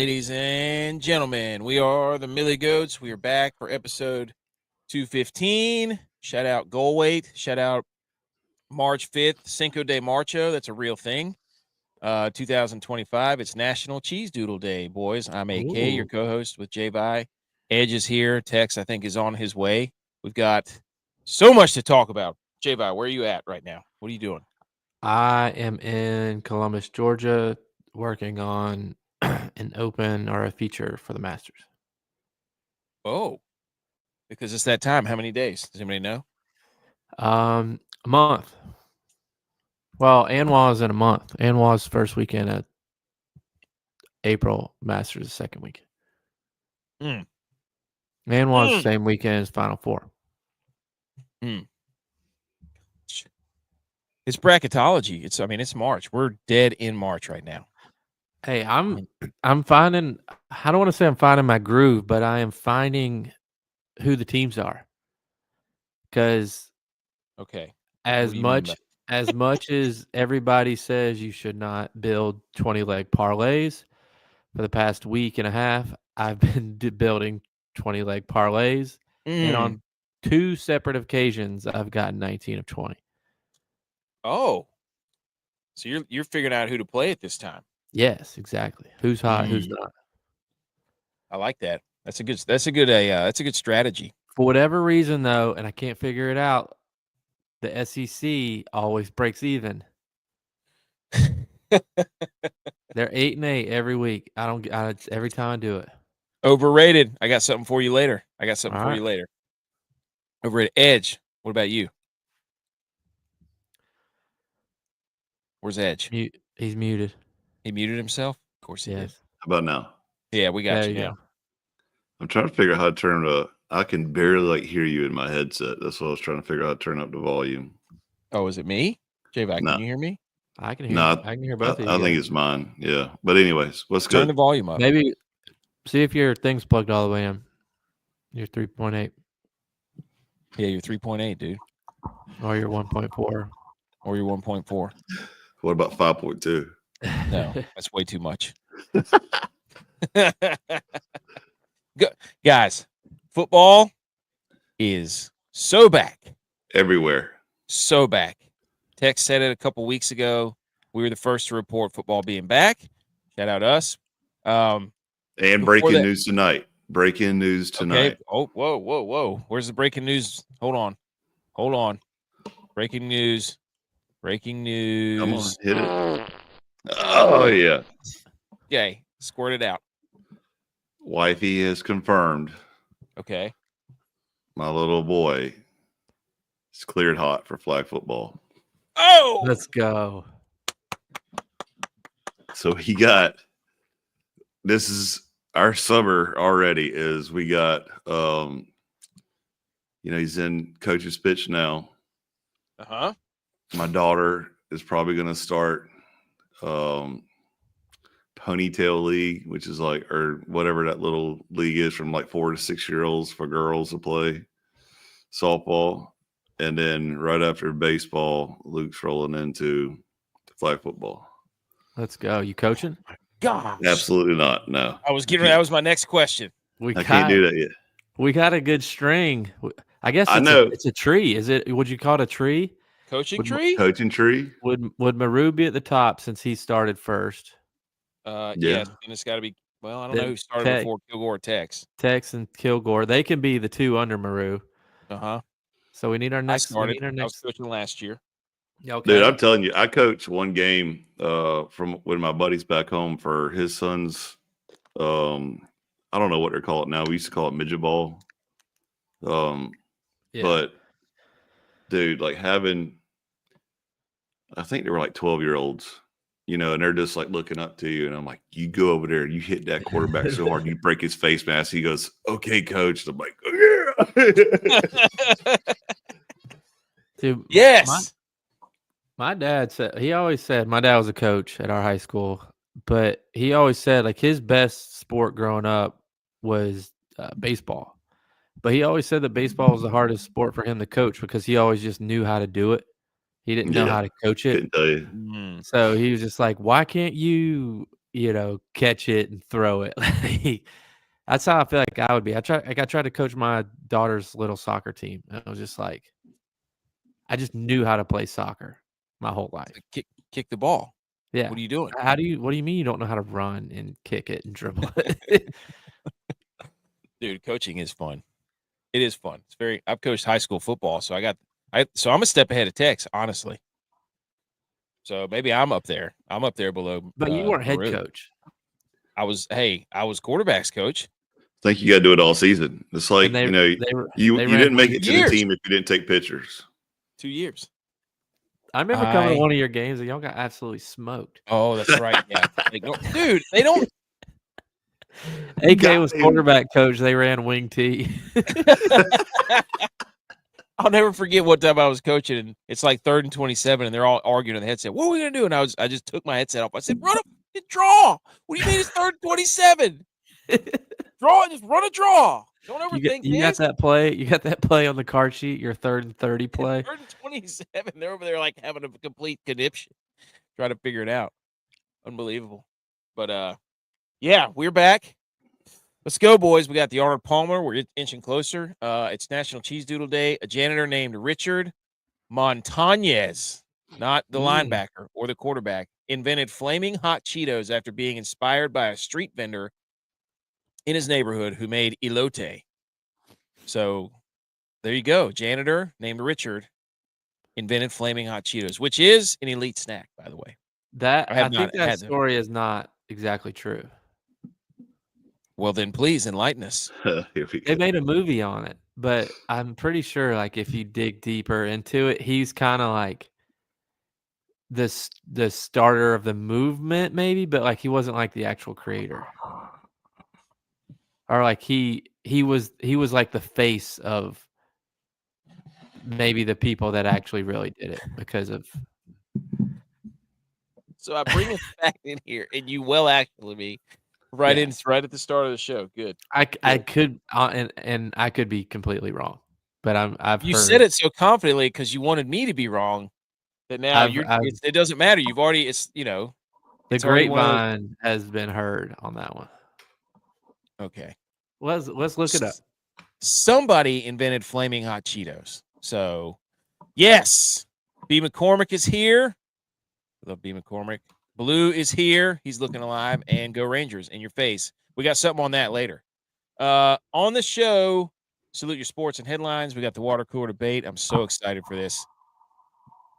ladies and gentlemen. We are the Millie Goats. We are back for episode 215. Shout out Goal Weight. Shout out March 5th, Cinco de Marcho. That's a real thing. 2025. It's National Cheese Doodle Day, boys. I'm AK, your co-host with G.U.Y.S. Edge is here. Tex, I think, is on his way. We've got so much to talk about. G.U.Y.S, where are you at right now? What are you doing? I am in Columbus, Georgia, working on an open or a feature for the Masters. Oh, because it's that time. How many days? Does anybody know? A month. Well, ANWA is in a month. ANWA's first weekend at April, Masters the second weekend. ANWA's same weekend as Final Four. It's bracketology. It's March. We're dead in March right now. Hey, I'm finding, I don't want to say I'm finding my groove, but I am finding who the teams are. Because as much as everybody says you should not build 20-leg parlays, for the past week and a half, I've been building 20-leg parlays, and on 2 separate occasions, I've gotten 19 of 20. Oh, so you're figuring out who to play at this time. Yes, exactly. Who's hot, who's not. I like that. That's a good strategy. For whatever reason, though, and I can't figure it out, the SEC always breaks even. They're 8-8 every week. Every time I do it. Overrated. I got something for you later. Overrated. Edge. What about you? Where's Edge? He's muted. He muted himself? Of course he did. How about now? Yeah, we got you now. I'm trying to figure out how to turn it up. I can barely hear you in my headset. That's what I was trying to figure out how to turn up the volume. Oh, is it me? J-Vac, can you hear me? I can hear you. I can hear both of you. I think it's mine. Yeah. But anyways, what's good? Turn the volume up. Maybe see if your thing's plugged all the way in. You're 3.8. Yeah, you're 3.8, dude. Or you're 1.4. Or you're 1.4. What about 5.2? No, that's way too much. Guys, football is so back. Everywhere. So back. Tex said it a couple weeks ago. We were the first to report football being back. Shout out us. And breaking news tonight. Breaking news tonight. Okay. Oh, whoa. Where's the breaking news? Hold on. Breaking news. Come on, hit it. Oh, yeah. Okay, squirt it out. Wifey has confirmed. Okay. My little boy is cleared hot for flag football. Oh! Let's go. So this is our summer already is we got, he's in coach's pitch now. Uh-huh. My daughter is probably going to start Ponytail League, which is or whatever that little league is from 4 to 6 year olds for girls to play softball. And then right after baseball, Luke's rolling into flag football. Let's go. You coaching? Gosh. Absolutely not. No. That was my next question. I can't do that yet. We got a good string. I guess it's a tree. Would you call it a tree? Coaching tree? Coaching tree. Would Maru be at the top since he started first? Yeah. And it's got to be. Well, I don't know who started before Kilgore or Tex. Tex and Kilgore. They can be the two under Maru. Uh-huh. So we need our next. I was coaching last year. Okay. Dude, I'm telling you, I coached one game from when my buddy's back home for his son's. I don't know what they're calling it now. We used to call it midget ball. But dude, I think they were 12-year-olds, and they're just looking up to you. And I'm like, you go over there, you hit that quarterback so hard, you break his face mask. He goes, okay, coach. And I'm like, oh, yeah. Dude, yes. My dad my dad was a coach at our high school, but he always said his best sport growing up was baseball. But he always said that baseball was the hardest sport for him to coach because he always just knew how to do it. He didn't know how to coach it. Couldn't tell you. So he was just like, why can't you catch it and throw it. That's how I feel like I would be. I tried to coach my daughter's little soccer team. And I was just like, I just knew how to play soccer my whole life. Kick the ball. Yeah. What are you doing? What do you mean you don't know how to run and kick it and dribble it? Dude, coaching is fun. It is fun. I've coached high school football, so I'm a step ahead of Tex, honestly. So maybe I'm up there. I'm up there below. But you weren't head Maroon. coach. I was quarterbacks coach. I think you got to do it all season. It's like, you didn't make it to the team if you didn't take pictures. 2 years. I remember coming to one of your games and y'all got absolutely smoked. Oh, that's right. Yeah. Dude, they don't. AK was quarterback coach. They ran wing T. I'll never forget what time I was coaching, and it's like 3rd and 27, and they're all arguing on the headset. What are we gonna do? And I just took my headset off. I said, "Run a draw. What do you mean it's 3rd and 27? Draw, just run a draw. Don't ever think you got that play. You got that play on the card sheet. Your 3rd and 30 play. 3rd and 27. They're over there like having a complete conniption, trying to figure it out. Unbelievable. But yeah, we're back. Let's go, boys. We got the Arnold Palmer. We're inching closer. It's National Cheese Doodle Day. A janitor named Richard Montañez, not the linebacker or the quarterback, invented flaming hot Cheetos after being inspired by a street vendor in his neighborhood who made elote. So there you go. Janitor named Richard invented flaming hot Cheetos, which is an elite snack, by the way. I think that story is not exactly true. Well, then please enlighten us. They made a movie on it, but I'm pretty sure, like, if you dig deeper into it, he's kind of like the starter of the movement, maybe, but like he wasn't like the actual creator, or like he was like the face of maybe the people that actually really did it because of. So I bring a fact in here, and you will actually be. Right at the start of the show. Good. I could and I could be completely wrong, but I've you heard, said it so confidently because you wanted me to be wrong that now it doesn't matter. You've already the grapevine has been heard on that one. Okay, let's look it up. Somebody invented flaming hot Cheetos. So yes, B. McCormick is here. I love B. McCormick. Blue is here. He's looking alive. And go Rangers in your face. We got something on that later. On the show, salute your sports and headlines. We got the water cooler debate. I'm so excited for this.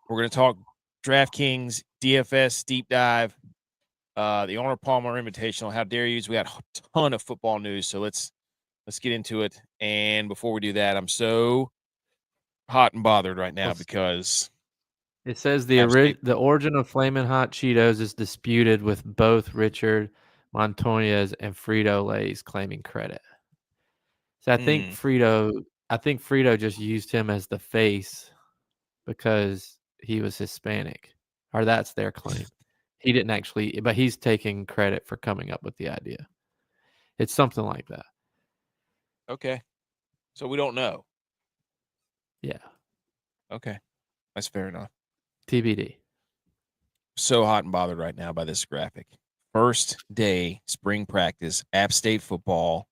We're going to talk DraftKings, DFS, deep dive, the Arnold Palmer Invitaional. How dare you? We got a ton of football news. So let's get into it. And before we do that, I'm so hot and bothered right now because it says the origin of Flamin' Hot Cheetos is disputed, with both Richard Montañez and Frito-Lay's claiming credit. So I think Frito just used him as the face because he was Hispanic, or that's their claim. He didn't actually, but he's taking credit for coming up with the idea. It's something like that. Okay. So we don't know. Yeah. Okay. That's fair enough. TBD. So hot and bothered right now by this graphic. First day spring practice, App State football.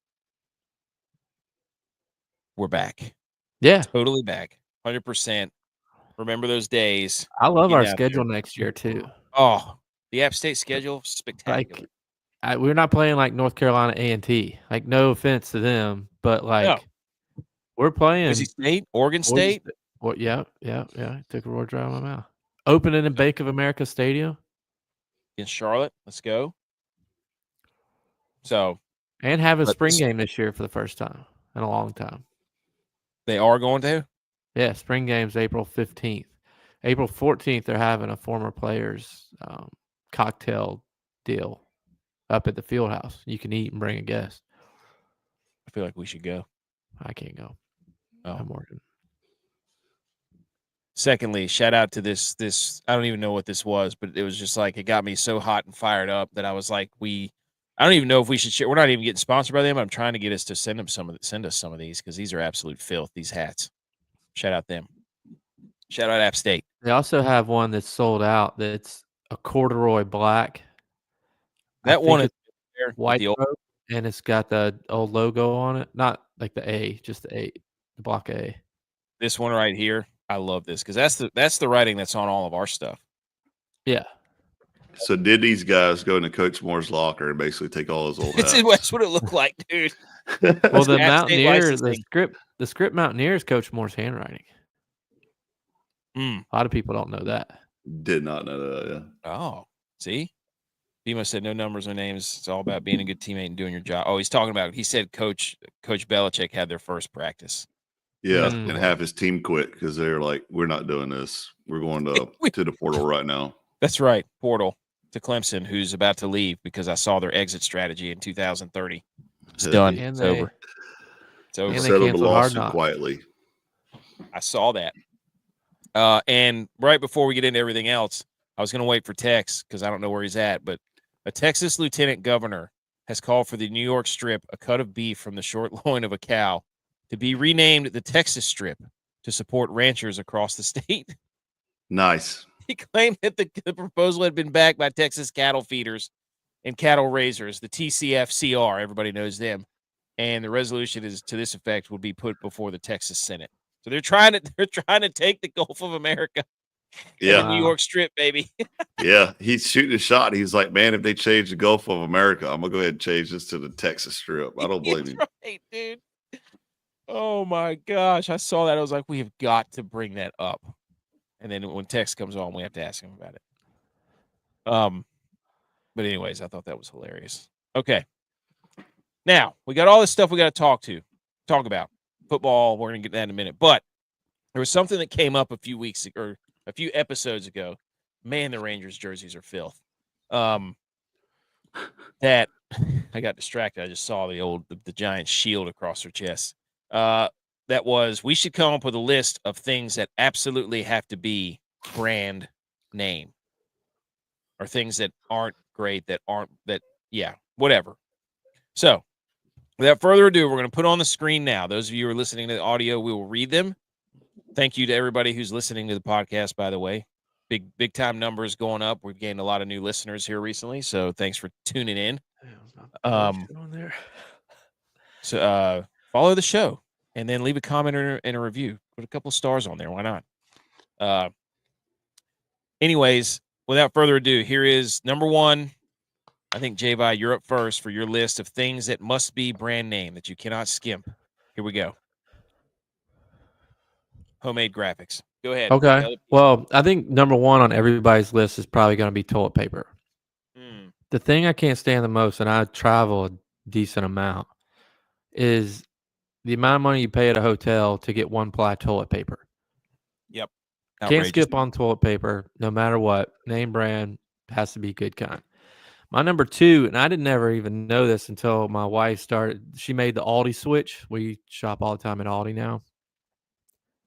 We're back. Yeah. Totally back. 100%. Remember those days. I love our schedule next year too. Oh, the App State schedule, spectacular. We're not playing like North Carolina A&T. Like, no offense to them, but like we're playing Boise State, Oregon State. Yeah. Took a road dry out of my mouth. Opening in Bank of America Stadium in Charlotte. Let's go. So, and have a spring game this year for the first time in a long time. They are going to? Yeah, spring game's April 15th. April 14th, they're having a former players cocktail deal up at the field house. You can eat and bring a guest. I feel like we should go. I can't go. Oh. I'm working. Secondly, shout out to this. I don't even know what this was, but it was just like it got me so hot and fired up that I was like, I don't even know if we should share. We're not even getting sponsored by them. I'm trying to get us to send us some of these because these are absolute filth. These hats. Shout out them. Shout out App State. They also have one that's sold out. That's a corduroy black That one is white and it's got the old logo on it. Not like the A, just the block A. This one right here, I love this because that's the writing that's on all of our stuff. Yeah. So did these guys go into Coach Moore's locker and basically take all his old hats? That's what it looked like, dude. Well, the Mountaineer, the script Mountaineer is Coach Moore's handwriting. A lot of people don't know that. Did not know that. Yeah. Oh, see, Bimo said no numbers, no names. It's all about being a good teammate and doing your job. Oh, he said Coach Belichick had their first practice. Yeah, and half his team quit because they're like, we're not doing this. We're going to the portal right now. That's right, portal to Clemson, who's about to leave because I saw their exit strategy in 2030. It's done. It's over. It's over. And settled the lawsuit quietly. I saw that. And right before we get into everything else, I was going to wait for Tex because I don't know where he's at, but a Texas lieutenant governor has called for the New York Strip, a cut of beef from the short loin of a cow, to be renamed the Texas Strip to support ranchers across the state. Nice. He claimed that the proposal had been backed by Texas cattle feeders and cattle raisers, the TCFCR, everybody knows them, and the resolution is to this effect will be put before the Texas Senate. So they're trying to take the Gulf of America. Yeah. New York Strip, baby. Yeah. He's shooting a shot. He's like, man, if they change the Gulf of America, I'm going to go ahead and change this to the Texas Strip. I don't blame him. Right, dude. Oh, my gosh. I saw that. I was like, we have got to bring that up. And then when Tex comes on, we have to ask him about it. But anyways, I thought that was hilarious. Okay. Now, we got all this stuff we got to talk about. Football, we're going to get that in a minute. But there was something that came up a few episodes ago. Man, the Rangers jerseys are filth. That I got distracted. I just saw the giant shield across her chest. That was, we should come up with a list of things that absolutely have to be brand name, or things that aren't great, whatever. So without further ado, we're going to put on the screen now. Those of you who are listening to the audio, we will read them. Thank you to everybody who's listening to the podcast, by the way. Big time numbers going up. We've gained a lot of new listeners here recently, so thanks for tuning in. So follow the show and then leave a comment and a review. Put a couple of stars on there. Why not? Anyways, without further ado, here is number one. I think, J.V., you're up first for your list of things that must be brand name that you cannot skimp. Here we go. Homemade graphics. Go ahead. Okay. Well, I think number one on everybody's list is probably going to be toilet paper. The thing I can't stand the most, and I travel a decent amount, is the amount of money you pay at a hotel to get one-ply toilet paper. Yep. Can't skip on toilet paper no matter what. Name brand has to be good kind. My number two, and I didn't never even know this until my wife she made the Aldi switch. We shop all the time at Aldi now.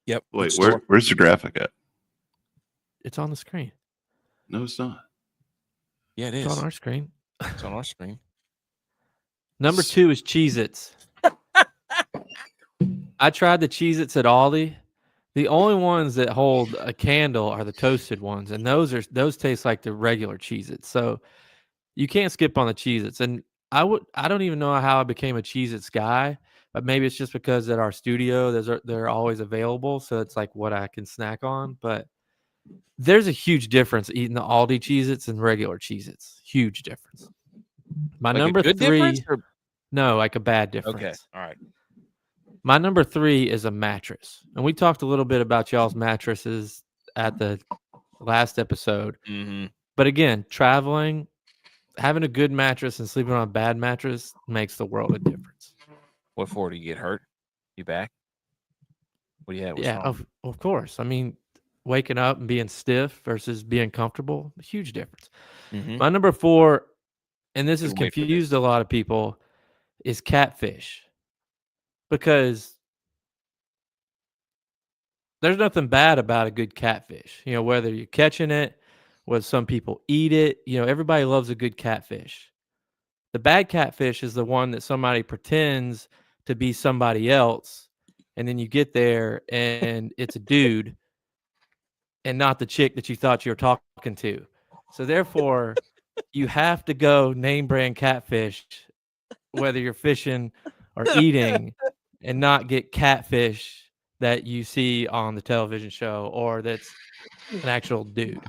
Yep. Wait, where's the graphic at? It's on the screen. No, it's not. Yeah, it is. It's on our screen. It's on our screen. Number two is Cheez-Its. I tried the Cheez-Its at Aldi. The only ones that hold a candle are the toasted ones, and those taste like the regular Cheez-Its. So you can't skip on the Cheez-Its. And I don't even know how I became a Cheez-Its guy, but maybe it's just because at our studio they're always available, so it's like what I can snack on. But there's a huge difference eating the Aldi Cheez-Its and regular Cheez-Its. Huge difference. My like number a good three, or... no, like a bad difference. Okay, all right. My number three is a mattress, and we talked a little bit about y'all's mattresses at the last episode. Mm-hmm. But again, traveling, having a good mattress and sleeping on a bad mattress makes the world of difference. What for? Do you get hurt? You back? What do you have? Yeah, of course. I mean, waking up and being stiff versus being comfortable, huge difference. Mm-hmm. My number four, and this has confused a lot of people, is catfish. Because there's nothing bad about a good catfish. You know, whether you're catching it, whether some people eat it, everybody loves a good catfish. The bad catfish is the one that somebody pretends to be somebody else, and then you get there and it's a dude and not the chick that you thought you were talking to. So therefore, you have to go name brand catfish, whether you're fishing or eating, and not get catfish that you see on the television show or that's an actual dude.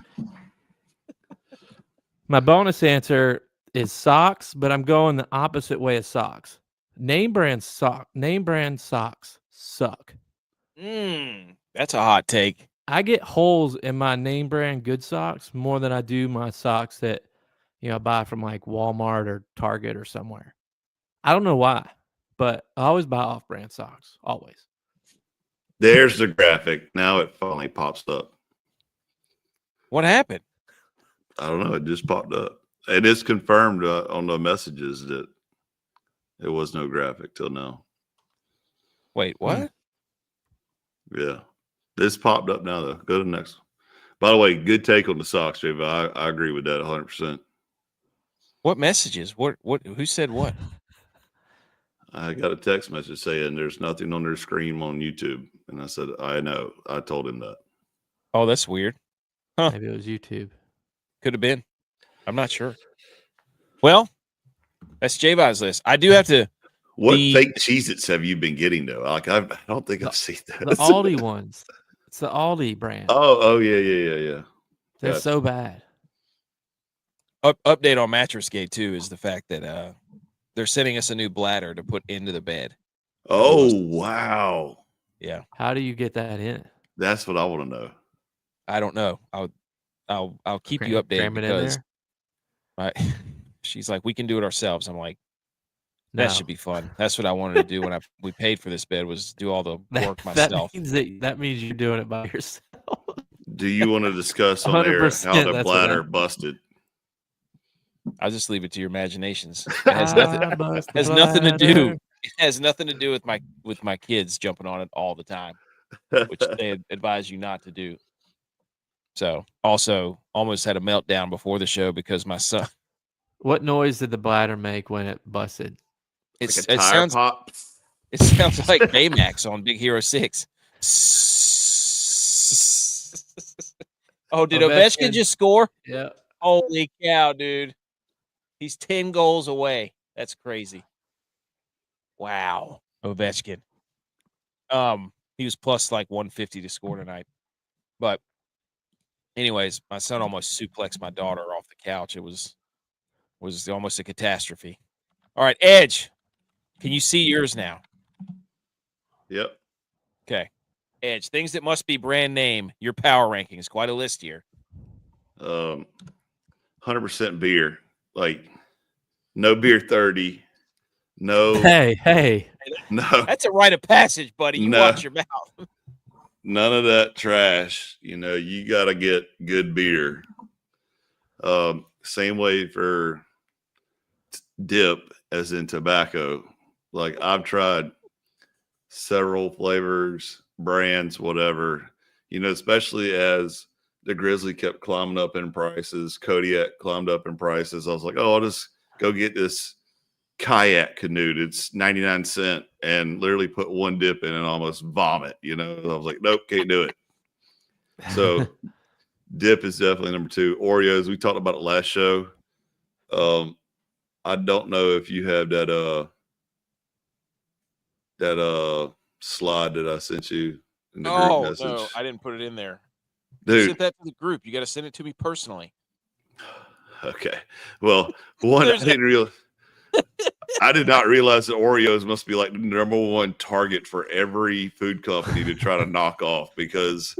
My bonus answer is socks, but I'm going the opposite way of socks. Name brand socks suck. That's a hot take. I get holes in my name brand good socks more than I do my socks that I buy from like Walmart or Target or somewhere. I don't know why, but I always buy off-brand socks. Always. There's the graphic. Now it finally pops up. What happened? I don't know. It just popped up. It is confirmed on the messages that there was no graphic till now. Wait, what? Yeah. This popped up now, though. Go to the next one. By the way, good take on the socks, Jay. I agree with that 100%. What messages? What? Who said what? I got a text message saying there's nothing on their screen on YouTube. And I said, I know. I told him that. Oh, that's weird. Huh. Maybe it was YouTube. Could have been. I'm not sure. Well, that's G.U.Y.S list. I do have to. What fake Cheez-Its have you been getting, though? Like, I don't think I've seen that. The Aldi ones. It's the Aldi brand. Oh, yeah. They're so bad. Update on Mattress Gate, too, is the fact that they're sending us a new bladder to put into the bed. Oh, wow. Yeah. How do you get that in? That's what I want to know. I don't know. I'll keep you updated because she's like, we can do it ourselves. I'm like, that should be fun. That's what I wanted to do when we paid for this bed, was do all the work myself. That means you're doing it by yourself. Do you want to discuss on air how the bladder busted? I'll just leave it to your imaginations. It has nothing to do. It has nothing to do with my kids jumping on it all the time, which they advise you not to do. So, also almost had a meltdown before the show because my son. What noise did the bladder make when it busted? It sounds pop. It sounds like Baymax on Big Hero 6. Oh, did Ovechkin just score? Yeah. Holy cow, dude. He's 10 goals away. That's crazy. Wow. Ovechkin. He was plus like 150 to score tonight. But anyways, my son almost suplexed my daughter off the couch. It was almost a catastrophe. All right, Edge. Can you see yours now? Yep. Okay. Edge, things that must be brand name, your power rankings. Quite a list here. 100% beer. Like, no beer 30. No. Hey. No. That's a rite of passage, buddy. You watch your mouth. None of that trash. You got to get good beer. Same way for dip as in tobacco. Like, I've tried several flavors, brands, whatever, especially as the Grizzly kept climbing up in prices. Kodiak climbed up in prices. I was like, I'll just go get this kayak canoe. It's 99 cents, and literally put one dip in and almost vomit. I was like, nope, can't do it. So dip is definitely number 2. Oreos, we talked about it last show. I don't know if you have that slide that I sent you in the group message. No, I didn't put it in there. Dude, you sent that to the group. You got to send it to me personally. Okay. Well, one, I did not realize that Oreos must be like the number one target for every food company to try to knock off, because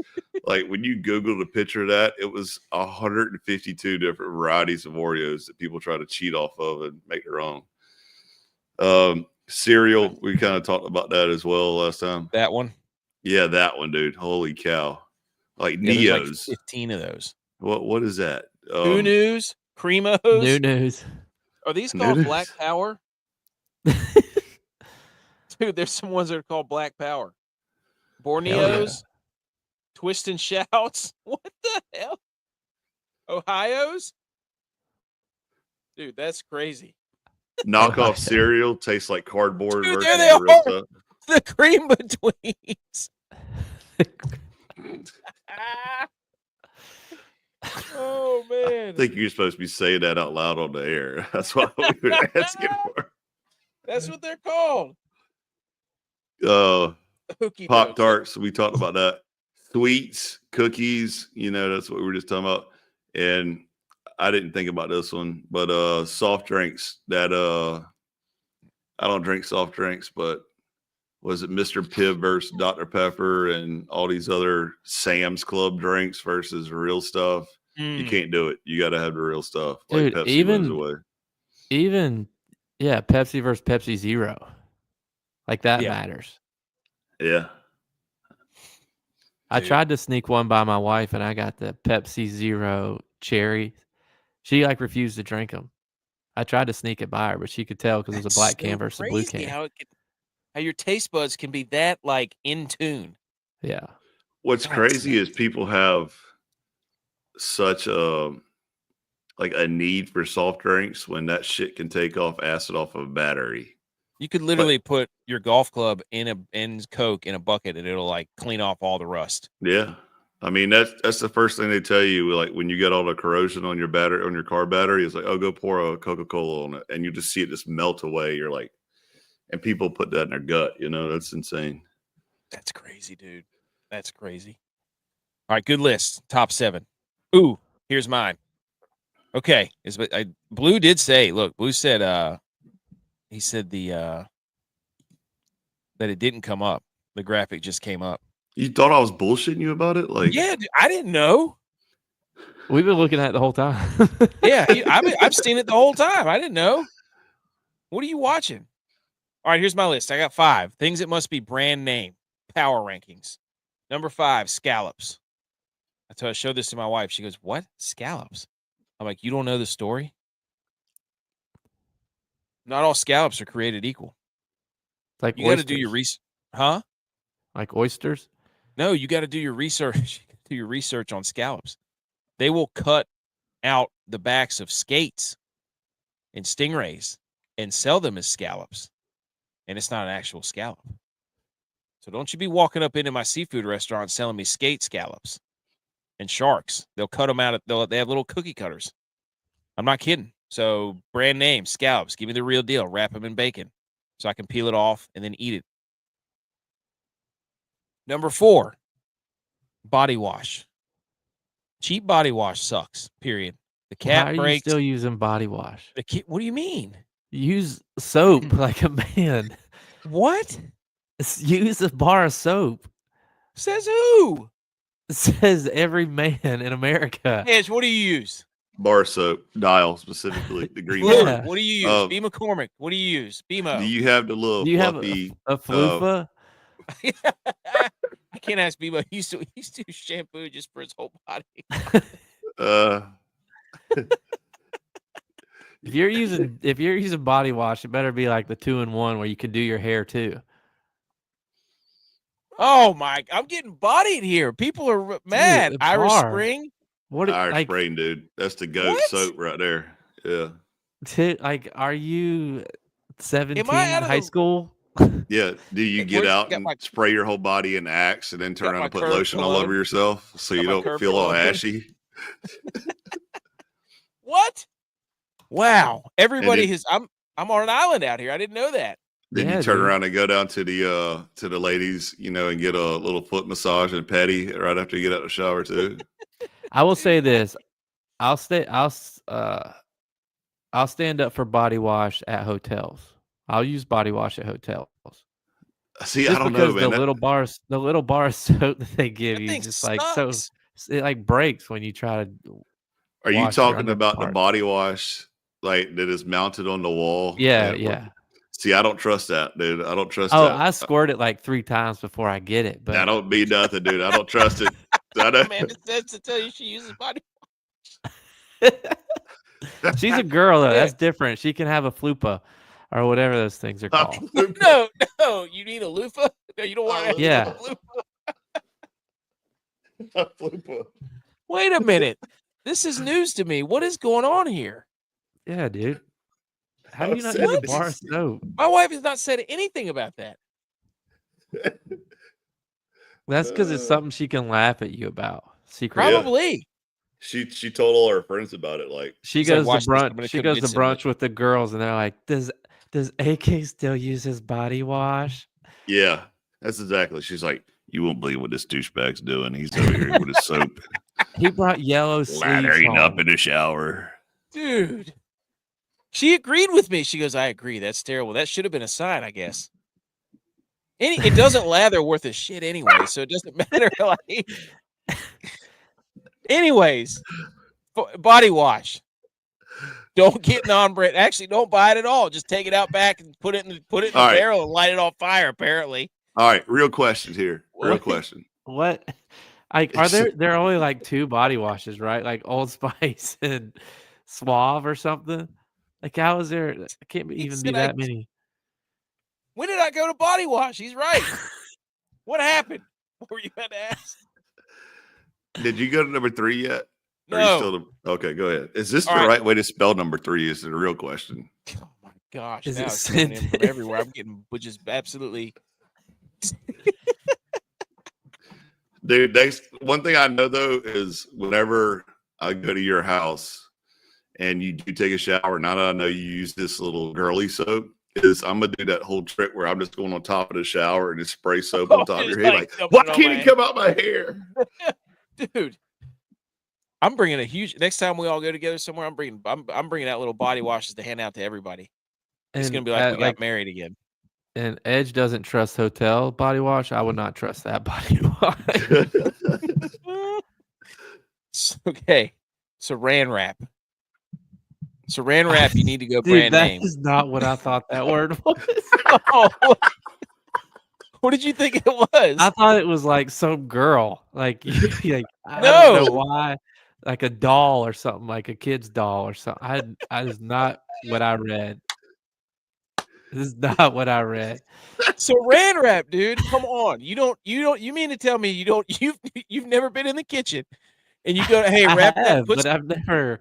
like when you Googled a picture of that, it was 152 different varieties of Oreos that people try to cheat off of and make their own. Cereal, we kind of talked about that as well last time. That one? Yeah, that one, dude. Holy cow. Like Neos. Like 15 of those. What is that? New News? Cremos? New News. Are these called Black Power? Dude, there's some ones that are called Black Power. Borneos? Twist and Shouts? What the hell? Ohio's? Dude, that's crazy. Knockoff cereal tastes like cardboard. Dude, there they are. The cream betweens. Oh man. I think you're supposed to be saying that out loud on the air. That's what we were asking for. That's what they're called. Pop Tarts. We talked about that. Sweets, cookies. That's what we were just talking about. And I didn't think about this one, but soft drinks. That I don't drink soft drinks, but was it Mr. Pibb versus Dr. Pepper and all these other Sam's Club drinks versus real stuff? You can't do it. You got to have the real stuff. Dude, like Pepsi wins away. Pepsi versus Pepsi Zero. Like that matters. Yeah. I tried to sneak one by my wife, and I got the Pepsi Zero cherry. She refused to drink them. I tried to sneak it by her, but she could tell because it was a black can versus a blue can. How your taste buds can be that in tune. Yeah. What's crazy is people have such a need for soft drinks when that shit can take acid off of a battery. You could literally put your golf club in Coke in a bucket and it'll clean off all the rust. Yeah. I mean, that's the first thing they tell you, when you get all the corrosion on your car battery, it's go pour a Coca-Cola on it, and you just see it just melt away. You're like, and people put that in their gut, that's insane. That's crazy, dude. That's crazy. All right, good list. Top 7. Ooh, here's mine. Okay, Blue did say, look, Blue said, he said that it didn't come up. The graphic just came up. You thought I was bullshitting you about it? Yeah, dude, I didn't know. We've been looking at it the whole time. Yeah, I've seen it the whole time. I didn't know. What are you watching? All right, here's my list. I got 5 things that must be brand name. Power rankings. Number 5, scallops. I showed this to my wife. She goes, "What? Scallops?" I'm like, "You don't know the story? Not all scallops are created equal. You got to do your research, huh? Like oysters? No, you got to do your research. Do your research on scallops. They will cut out the backs of skates and stingrays and sell them as scallops, and it's not an actual scallop. So don't you be walking up into my seafood restaurant selling me skate scallops and sharks. They'll cut them out. They have little cookie cutters. I'm not kidding. So brand name scallops. Give me the real deal. Wrap them in bacon so I can peel it off and then eat it. Number 4, body wash. Cheap body wash sucks. Period. The cat breaks. Why are you still using body wash? What do you mean? Use soap like a man. What? Use a bar of soap. Says who? It says every man in America. Edge, what do you use? Bar soap, Dial specifically, the green one. one. What do you use? B. McCormick. What do you use? BMO. Do you have the little fluffy? Have a Flufa? I can't ask BMO. He used to use shampoo just for his whole body. If you're using body wash, it better be like the 2-in-1 where you can do your hair too. Oh my! I'm getting bodied here. People are mad. Dude, Irish Spring. What Irish Spring, dude? That's the goat soap right there. Yeah. Are you 17 in high school? Yeah. Do you get out and spray your whole body in Axe and then turn around and put lotion all over yourself so you don't feel all ashy? What? Wow! Everybody has. I'm on an island out here. I didn't know that. Then you turn around and go down to the ladies, and get a little foot massage and petty right after you get out of the shower too. I will say this: I'll stand up for body wash at hotels. I'll use body wash at hotels. See, just I don't know, man. The little bar of soap that they give you just sucks. It breaks when you try to. Are you talking about the body wash that is mounted on the wall? Yeah. See, I don't trust that, dude. I don't trust that. that. I squirt it 3 times before I get it. But that don't mean nothing, dude. I don't trust it. Amanda says to tell you she uses body wash. She's a girl, though. That's different. She can have a flupa or whatever those things are called. No. You need a loofah? No, you don't want to have a flupa. Wait a minute. This is news to me. What is going on here? Yeah, dude. How do you not use a bar of soap? My wife has not said anything about that. That's because it's something she can laugh at you about. Secretly. Probably. She told all her friends about it. Like she He's like, goes to "Watch this, I'm brunch. gonna She come goes get to some of it." brunch with the girls, and they're like, "Does AK still use his body wash?" yeah, that's exactly. She's like, you won't believe what this douchebag's doing. He's over here with his soap, He brought yellow sleeves lathering up home. in the shower. Dude. She agreed with me. She goes, "I agree. That's terrible. That should have been a sign, I guess." It doesn't lather worth a shit anyway, so it doesn't matter. Like, anyways, body wash. Don't get non-brand. Actually, don't buy it at all. Just take it out back and put it in the All right. barrel and light it on fire. Apparently. All right, real question here. Real What? question. What? Like, are there are only like 2 body washes, right? Like Old Spice and Suave or something. Like, how is there? It can't even be that many. When did I go to body wash? He's right. What happened? What were you about to ask? Did you go to number 3 yet? No. Are you still okay, go ahead. Is this the right way to spell number 3? Is the real question. Oh my gosh. Is now it it's coming in sent- from everywhere. I'm getting just absolutely. Dude, one thing I know though is whenever I go to your house and you do take a shower, now that I know you use this little girly soap, is I'm gonna do that whole trick where I'm just going on top of the shower and just spray soap on top of your head. Like, why can't it come out my hair? Dude, I'm bringing a huge. Next time we all go together somewhere, I'm bringing out little body washes to hand out to everybody. It's gonna be like we got married again. And Edge doesn't trust hotel body wash. I would not trust that body wash. Okay, Saran wrap. Saran wrap. You need to go Dude, brand name. That is not what I thought that word was. Oh, what did you think it was? I thought it was like some girl. Like, I No. don't know why. Like a doll or something, like a kid's doll or something. I is not what I read. This is not what I read. Saran wrap, dude. Come on. You mean to tell me you've never been in the kitchen and you go to, hey, wrap that. But I've never.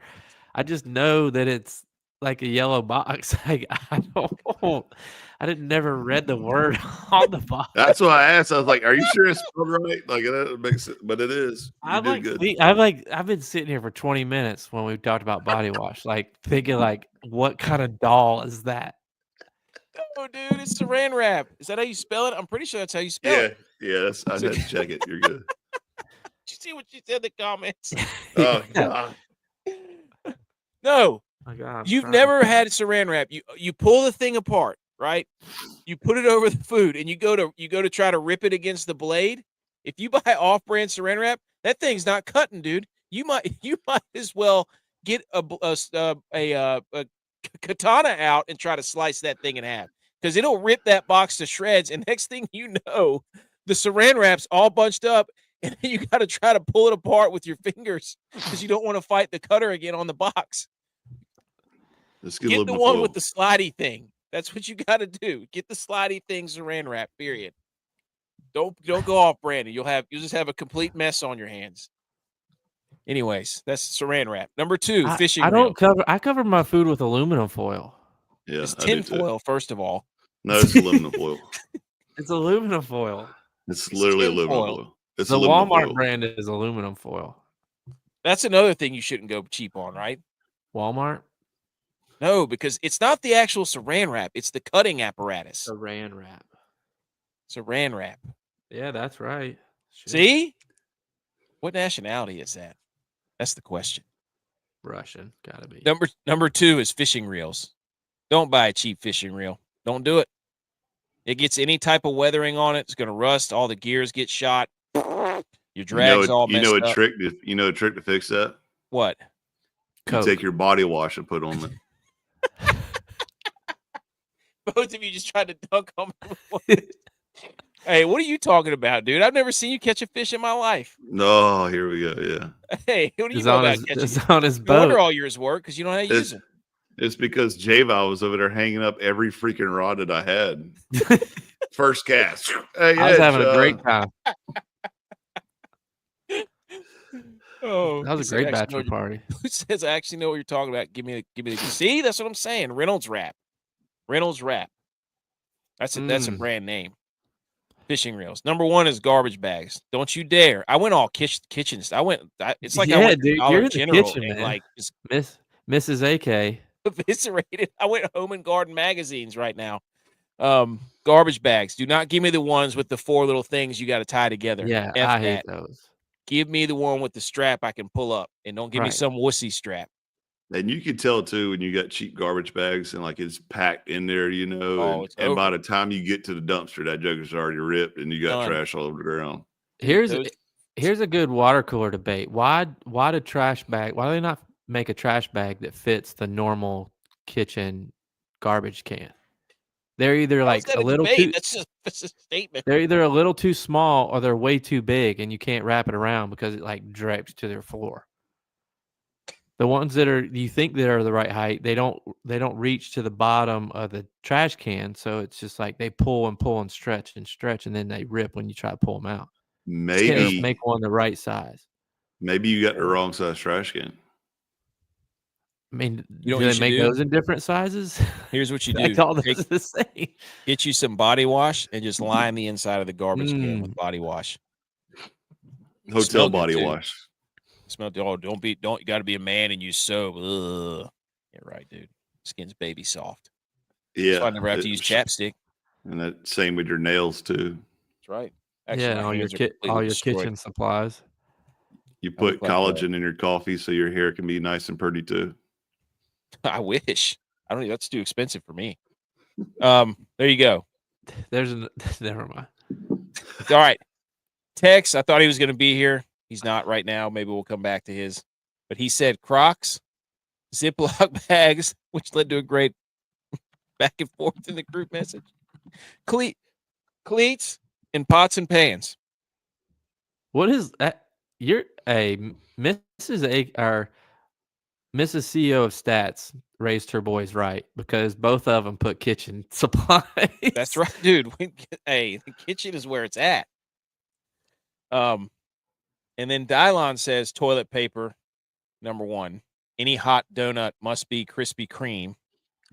I just know that it's like a yellow box. Like, I didn't never read the word on the box. That's why I asked. I was like, "Are you sure it's spelled right?" Like that makes it, but it is. I've been sitting here for 20 minutes when we talked about body wash, like thinking, like, what kind of doll is that? No, dude, it's Saran wrap. Is that how you spell it? I'm pretty sure that's how you spell it. Yeah. I had to check it. You're good. Did you see what she said in the comments? Oh God. No, Oh, God, you've never had Saran wrap. You pull the thing apart, right? You put it over the food, and you go to try to rip it against the blade. If you buy off-brand Saran wrap, that thing's not cutting, dude. You might as well get a katana out and try to slice that thing in half, because it'll rip that box to shreds. And next thing you know, the Saran wrap's all bunched up, and then you got to try to pull it apart with your fingers because you don't want to fight the cutter again on the box. Get the one with the slidey thing. That's what you got to do. Get the slidey thing, Saran wrap. Period. Don't go off brand. You'll just have a complete mess on your hands. Anyways, that's Saran wrap. Number 2, fishing reel. I cover my food with aluminum foil. Yeah, it's tin foil. First of all, no, it's aluminum foil. It's aluminum foil. It's literally aluminum foil. It's the aluminum Walmart foil. brand is aluminum foil. That's another thing you shouldn't go cheap on, right? Walmart. No, because it's not the actual Saran wrap. It's the cutting apparatus. Saran wrap. Saran wrap. Yeah, that's right. Shit. See? What nationality is that? That's the question. Russian. Gotta be. Number 2 is fishing reels. Don't buy a cheap fishing reel. Don't do it. It gets any type of weathering on it. It's going to rust. All the gears get shot. Your drag's all messed up. You know a trick to fix that? What? You take your body wash and put on it. Both of you just tried to dunk on me. Hey, what are you talking about, dude? I've never seen you catch a fish in my life. No, here we go. Yeah. Hey, what do you know about catching? It's on his boat. No wonder all yours work, because you don't know how to use them. It's because G.U.Y.S was over there hanging up every freaking rod that I had. First cast. Hey, I was having a great time. Oh, that was a great bachelor party. Who says I actually know what you're talking about? Give me the. See, that's what I'm saying. Reynolds wrap. That's a brand name. Fishing reels. Number 1 is garbage bags. Don't you dare. I went all kitchen. It's like I Yeah, went to dude, Dollar you're in the General kitchen, and man. like just Mrs. AK. eviscerated. I went Home and Garden magazines right now. Garbage bags. Do not give me the ones with the 4 little things you got to tie together. Yeah, F I hate that. those. Give me the one with the strap I can pull up, and don't give me Right. some wussy strap. And you can tell too when you got cheap garbage bags and like it's packed in there, and by the time you get to the dumpster, that joker's already ripped and you got trash all over the ground. Here's a good water cooler debate. Why do they not make a trash bag that fits the normal kitchen garbage can? They're either like a little too. That's a statement. They're either a little too small or they're way too big, and you can't wrap it around because it like drapes to their floor. The ones that you think that are the right height, they don't reach to the bottom of the trash can, so it's just like they pull and stretch, and then they rip when you try to pull them out. Maybe make one the right size. Maybe you got the wrong size trash can. I mean, do they make those in different sizes? Here's what you do. All this is the same. Get you some body wash and just line the inside of the garbage can with body wash. Hotel body wash. You got to be a man and use soap. Ugh. Yeah, right, dude. Skin's baby soft. Yeah. That's why I never have to use chapstick. And that same with your nails too. That's right. Actually, all your kitchen supplies. You put collagen in your coffee so your hair can be nice and pretty too. I wish. I don't. That's too expensive for me. There you go. Never mind. All right. Tex, I thought he was going to be here. He's not right now. Maybe we'll come back to his. But he said Crocs, Ziploc bags, which led to a great back and forth in the group message. Cleats and pots and pans. What is that? You're a Mrs. CEO of Stats raised her boys right because both of them put kitchen supplies. That's right, dude. Hey, the kitchen is where it's at. And then Dylon says toilet paper, number 1. Any hot donut must be Krispy Kreme.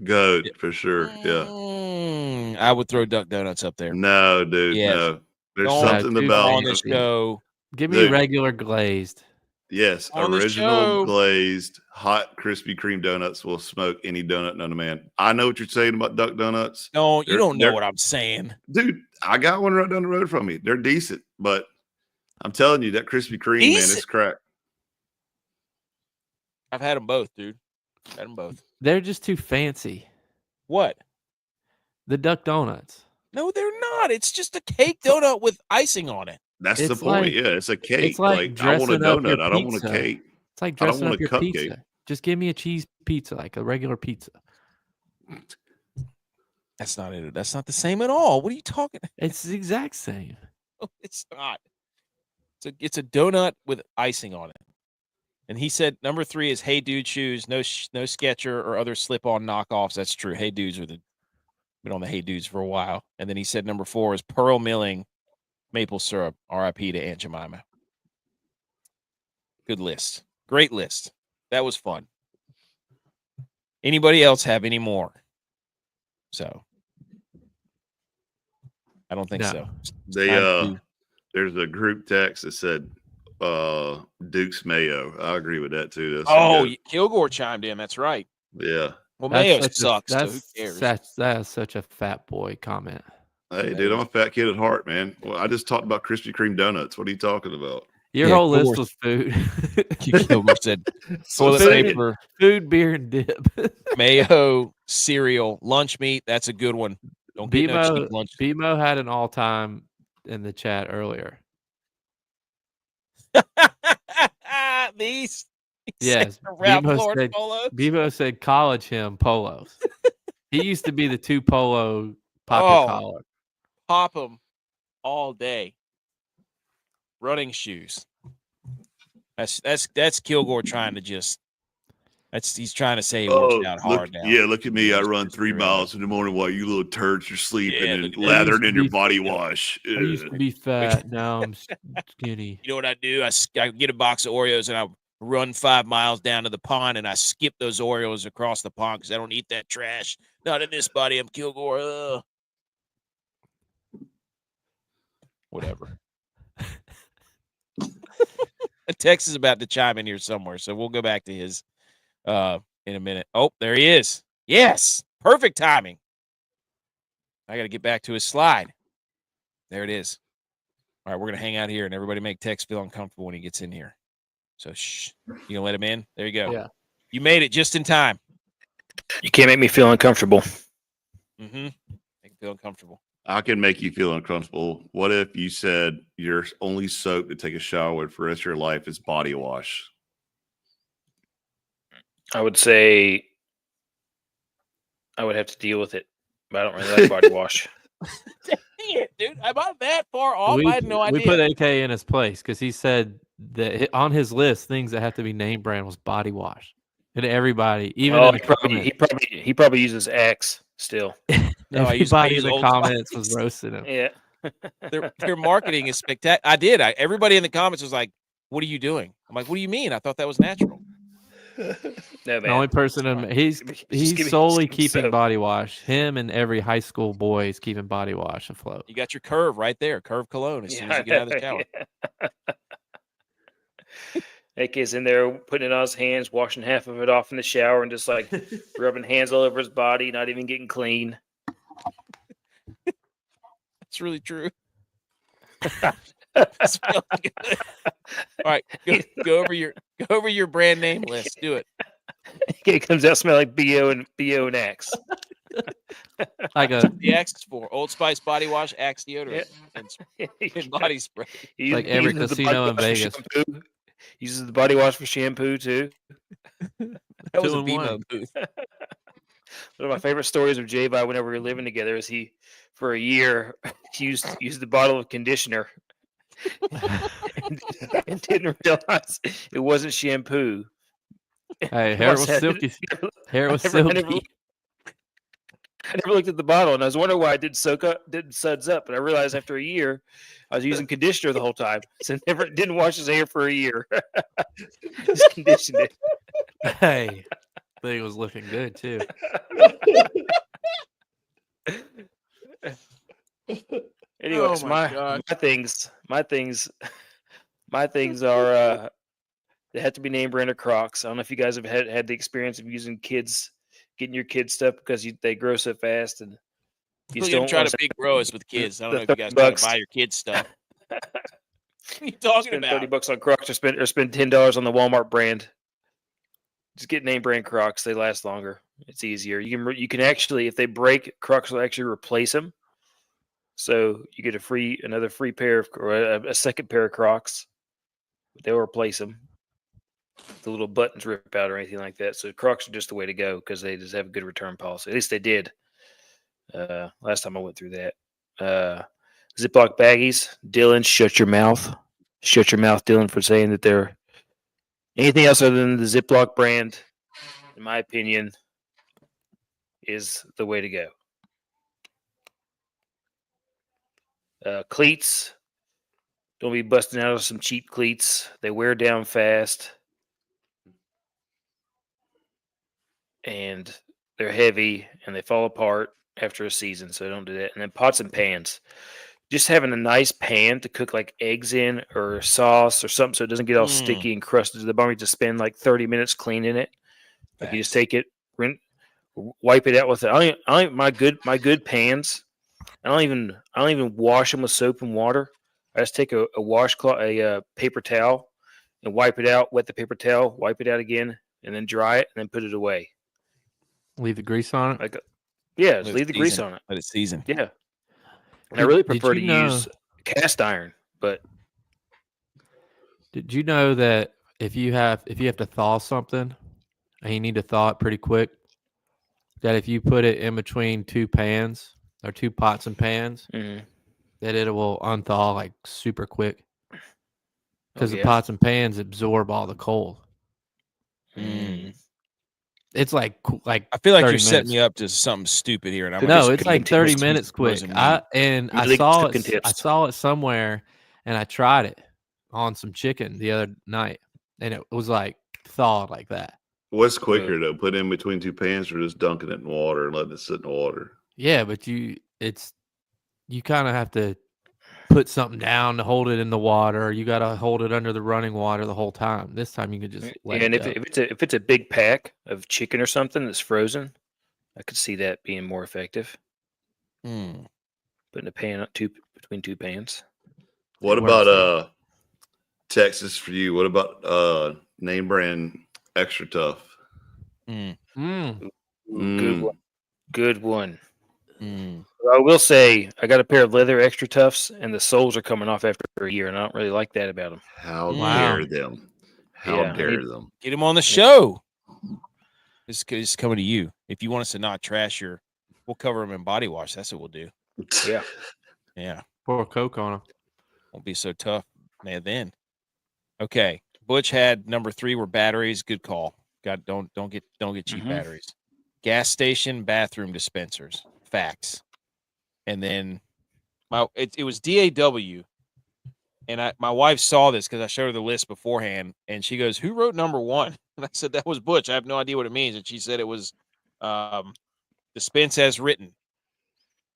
Good, for sure. Yeah. I would throw Duck Donuts up there. No, dude. Yes. No. There's something about on the show. Give me regular glazed. Yes, on original glazed hot Krispy Kreme donuts will smoke any donut known to man. I know what you're saying about Duck Donuts. No, you don't know what I'm saying. Dude, I got one right down the road from me. They're decent, but I'm telling you, that Krispy Kreme, man, it's crack. I've had them both, dude. Had them both. They're just too fancy. What? The Duck Donuts. No, they're not. It's just a cake donut with icing on it. That's the point. Yeah, it's a cake. It's like I want a donut. I don't want a cake. It's like dressing up your pizza. Just give me a cheese pizza, like a regular pizza. That's not it. That's not the same at all. What are you talking? It's the exact same. No, it's not. It's a donut with icing on it. And he said number 3 is Hey Dude shoes. No Sketcher or other slip-on knockoffs. That's true. Hey Dudes been on the Hey Dudes for a while. And then he said number 4 is Pearl Milling maple syrup. R.I.P. to Aunt Jemima. Good list. Great list. That was fun. Anybody else have any more? So I don't think so. There's a group text that said Duke's Mayo. I agree with that too. Kilgore chimed in. That's right. Yeah. Well, Mayo sucks. So who cares? That's such a fat boy comment. Hey, dude, I'm a fat kid at heart, man. Well, I just talked about Krispy Kreme donuts. What are you talking about? Your whole list was food. Kilgore said toilet paper, food, beer, and dip. Mayo, cereal, lunch meat. That's a good one. Don't get no cheap lunch. BMO had an all-time in the chat earlier. These. Yes. BMO said college him polos. He used to be the 2 polo pop collar. Pop them all day. Running shoes. That's Kilgore trying to just. He's trying to say he works out hard now. Yeah, look at me. I run 3 miles in the morning while you little turds are sleeping and lathered in your body wash. I used to be fat. Now I'm skinny. You know what I do? I get a box of Oreos and I run 5 miles down to the pond and I skip those Oreos across the pond because I don't eat that trash. Not in this body. I'm Kilgore. Whatever. Tex is about to chime in here somewhere, so we'll go back to his in a minute. Oh, there he is. Yes, perfect timing. I got to get back to his slide. There it is. All right, we're gonna hang out here, and everybody make Tex feel uncomfortable when he gets in here. So shh, you gonna let him in? There you go. Yeah, you made it just in time. You can't make me feel uncomfortable. Make him feel uncomfortable. I can make you feel uncomfortable. What if you said your only soap to take a shower with for the rest of your life is body wash? I would say I would have to deal with it, but I don't really like body wash. Dang it, dude. Am I that far off? I had no idea. We put AK in his place because he said that on his list, things that have to be name brand was body wash. And everybody, even in the he probably uses Axe still. Everybody in the comments was roasting him. Yeah. Their marketing is spectacular. Everybody in the comments was like, "What are you doing?" I'm like, "What do you mean? I thought that was natural." No, man. The only person he's solely keeping body wash. Him and every high school boy is keeping body wash afloat. You got your Curve right there, Curve cologne. As soon as you get out of the shower, AK's in there putting it on his hands, washing half of it off in the shower, and just like rubbing hands all over his body, not even getting clean. That's really true. That's really good. All right, go over your brand name list. Do it. It comes out smelling like BO and Axe. Like the Axe is for Old Spice body wash, Axe deodorant, and body spray. Like every casino in Vegas uses the body wash for shampoo too. That was a BMO booth. One of my favorite stories of G.U.Y.S whenever we were living together is he, for a year, used the bottle of conditioner and didn't realize it wasn't shampoo. Hey, hair was silky. Hair was silky. I never looked at the bottle, and I was wondering why it didn't suds up. But I realized after a year, I was using conditioner the whole time, so didn't wash his hair for a year. Just conditioned it. Hey, thing was looking good too. Anyway, my things are they have to be name brand or Crocs. I don't know if you guys have had the experience of getting your kids stuff because they grow so fast, and you don't try to big grow us with kids. I don't know if you guys try to buy your kids stuff. What are you talking about? $30 on Crocs or spend $10 on the Walmart brand. Just get name brand Crocs. They last longer. It's easier. You can actually, if they break, Crocs will actually replace them. So you get another free pair or a second pair of Crocs. They'll replace them. The little buttons rip out or anything like that. So Crocs are just the way to go because they just have a good return policy. At least they did. Last time I went through that. Ziploc baggies. Dylan, shut your mouth. Shut your mouth, Dylan, for saying that they're anything else other than the Ziploc brand, in my opinion, is the way to go. Cleats. Don't be busting out of some cheap cleats. They wear down fast. And they're heavy and they fall apart after a season. So don't do that. And then pots and pans. Just having a nice pan to cook like eggs in or sauce or something so it doesn't get all sticky and crusted to the bone. You just spend like 30 minutes cleaning it. Like you just take it, wipe it out with it. My good pans. I don't even wash them with soap and water. I just take a washcloth, a paper towel, and wipe it out. Wet the paper towel, wipe it out again, and then dry it, and then put it away. Leave the grease on it. Leave the grease on it. Let it season. Yeah. And I really prefer to use cast iron, but did you know that if you have to thaw something and you need to thaw it pretty quick, that if you put it in between two pans or two pots and pans, that it will unthaw like super quick because the pots and pans absorb all the cold. It's like I feel like you're setting me up to something stupid here, and it's like 30 minutes quick. I saw it somewhere, and I tried it on some chicken the other night, and it was like thawed like that. What's quicker though? Put in between two pans or just dunking it in water and letting it sit in the water? Yeah, but you kind of have to put something down to hold it in the water. You got to hold it under the running water the whole time. This time you can just let and it go. if it's a big pack of chicken or something that's frozen, I could see that being more effective. Putting a pan between two pans. What about Texas for you? What about name brand Extra Tough? Good one. Good one. I will say I got a pair of leather Extra Toughs, and the soles are coming off after a year, and I don't really like that about them. How dare them? How dare them? Get him on the show. This is coming to you. If you want us to not trash we'll cover them in body wash. That's what we'll do. Yeah. Yeah. Pour a Coke on them. Won't be so tough, man. Then, okay. Butch had number 3 were batteries. Good call. Don't get cheap batteries. Gas station bathroom dispensers. Facts. And then it was DAW. And my wife saw this because I showed her the list beforehand, and she goes, "Who wrote number 1?" And I said, "That was Butch. I have no idea what it means." And she said it was dispense as written,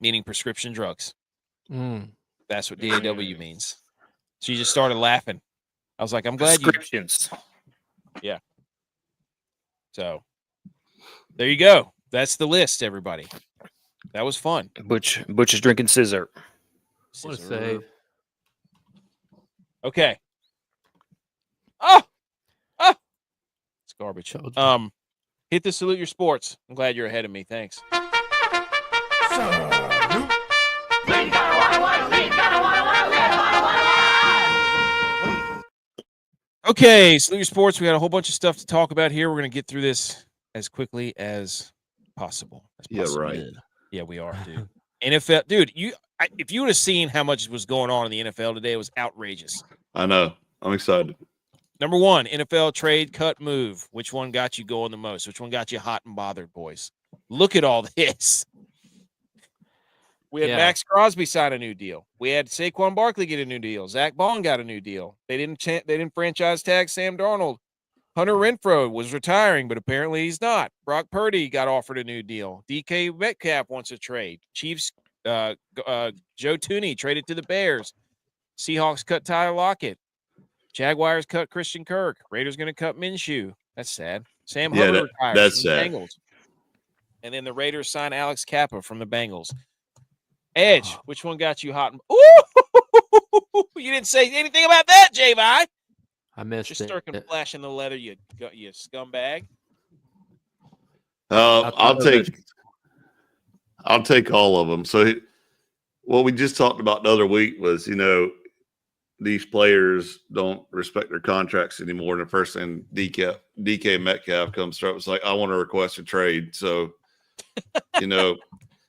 meaning prescription drugs. That's what DAW means. She just started laughing. I was like, "I'm glad prescriptions." Yeah. So there you go. That's the list, everybody. That was fun. Butch is drinking scissor. What a save. Okay. It's garbage. Hit the salute your sports. I'm glad you're ahead of me. Thanks. Okay, salute your sports. We got a whole bunch of stuff to talk about here. We're going to get through this as quickly as possible. Yeah, right. Yeah, we are, dude. NFL, dude, if you would have seen how much was going on in the NFL today, it was outrageous. I know. I'm excited. Number 1, NFL trade cut move. Which one got you going the most? Which one got you hot and bothered, boys? Look at all this. We had Max Crosby sign a new deal. We had Saquon Barkley get a new deal. Zach Bond got a new deal. They didn't franchise tag Sam Darnold. Hunter Renfrow was retiring, but apparently he's not. Brock Purdy got offered a new deal. DK Metcalf wants a trade. Chiefs, Joe Tooney traded to the Bears. Seahawks cut Tyler Lockett. Jaguars cut Christian Kirk. Raiders going to cut Minshew. That's sad. Sam Hubbard retires. That's from sad. The Bengals. And then the Raiders sign Alex Kappa from the Bengals. Edge, which one got you hot? Ooh, you didn't say anything about that, J-Vi. I missed Just it. circling flash in the leather, you scumbag. I'll take all of them. So what we just talked about the other week was, these players don't respect their contracts anymore. And the first thing DK Metcalf comes through, it's like, I want to request a trade. So,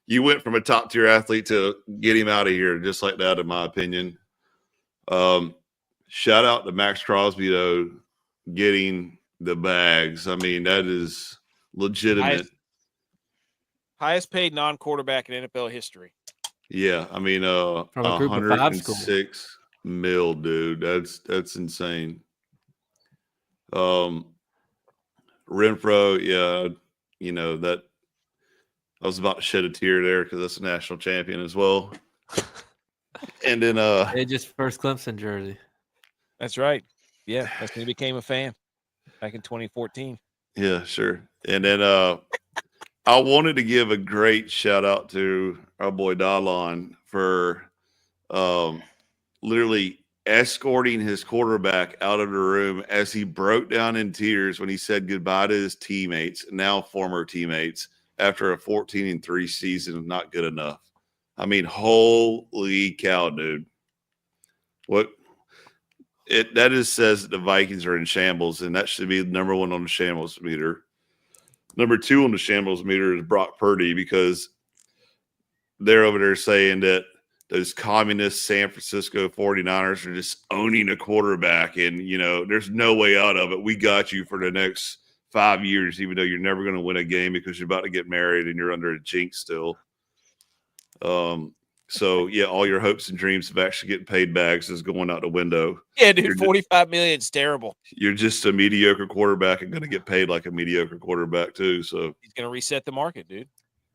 you went from a top tier athlete to get him out of here just like that, in my opinion. Shout out to Max Crosby, though, getting the bags. I mean, that is legitimate. Highest paid non-quarterback in NFL history. Yeah, I mean, from a group of 5 school. $106 million, dude. That's insane. Renfro, yeah, that I was about to shed a tear there because that's a national champion as well. And then They just first Clemson jersey. That's right. Yeah, that's when he became a fan back in 2014. Yeah, sure. And then I wanted to give a great shout out to our boy Dalon for literally escorting his quarterback out of the room as he broke down in tears when he said goodbye to his teammates, now former teammates, after a 14-3 season. Not good enough. I mean, holy cow, dude. That just says that the Vikings are in shambles, and that should be number 1 on the shambles meter. Number 2 on the shambles meter is Brock Purdy, because they're over there saying that those communist San Francisco 49ers are just owning a quarterback, and, there's no way out of it. We got you for the next 5 years, even though you're never going to win a game because you're about to get married and you're under a jinx still. So, yeah, all your hopes and dreams of actually getting paid bags is going out the window. Yeah, dude, $45 million is terrible. You're just a mediocre quarterback and going to get paid like a mediocre quarterback too. So he's going to reset the market, dude.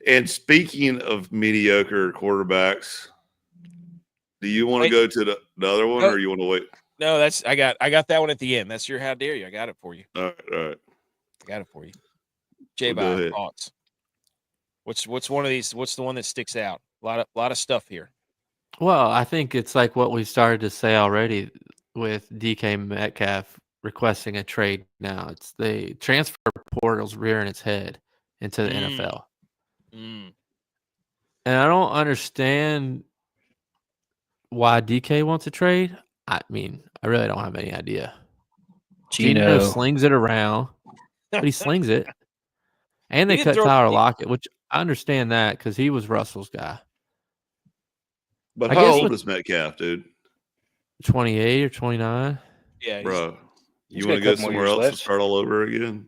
And speaking of mediocre quarterbacks, Do you want to go to the other one, or you want to wait? No, that's I got that one at the end. That's your how dare you. I got it for you. All right. I got it for you. J Well, go ahead. thoughts. What's one of these? What's the one that sticks out? A lot of stuff here. Well, I think it's like what we started to say already with DK Metcalf requesting a trade now. It's the transfer portal's rearing its head into the NFL. And I don't understand why DK wants a trade. I mean, I really don't have any idea. Gino slings it around, but he slings it. And they cut Tyler Lockett, which I understand that because he was Russell's guy. But how old is Metcalf, dude? 28 or 29. Yeah, bro. You want to go somewhere else and start all over again?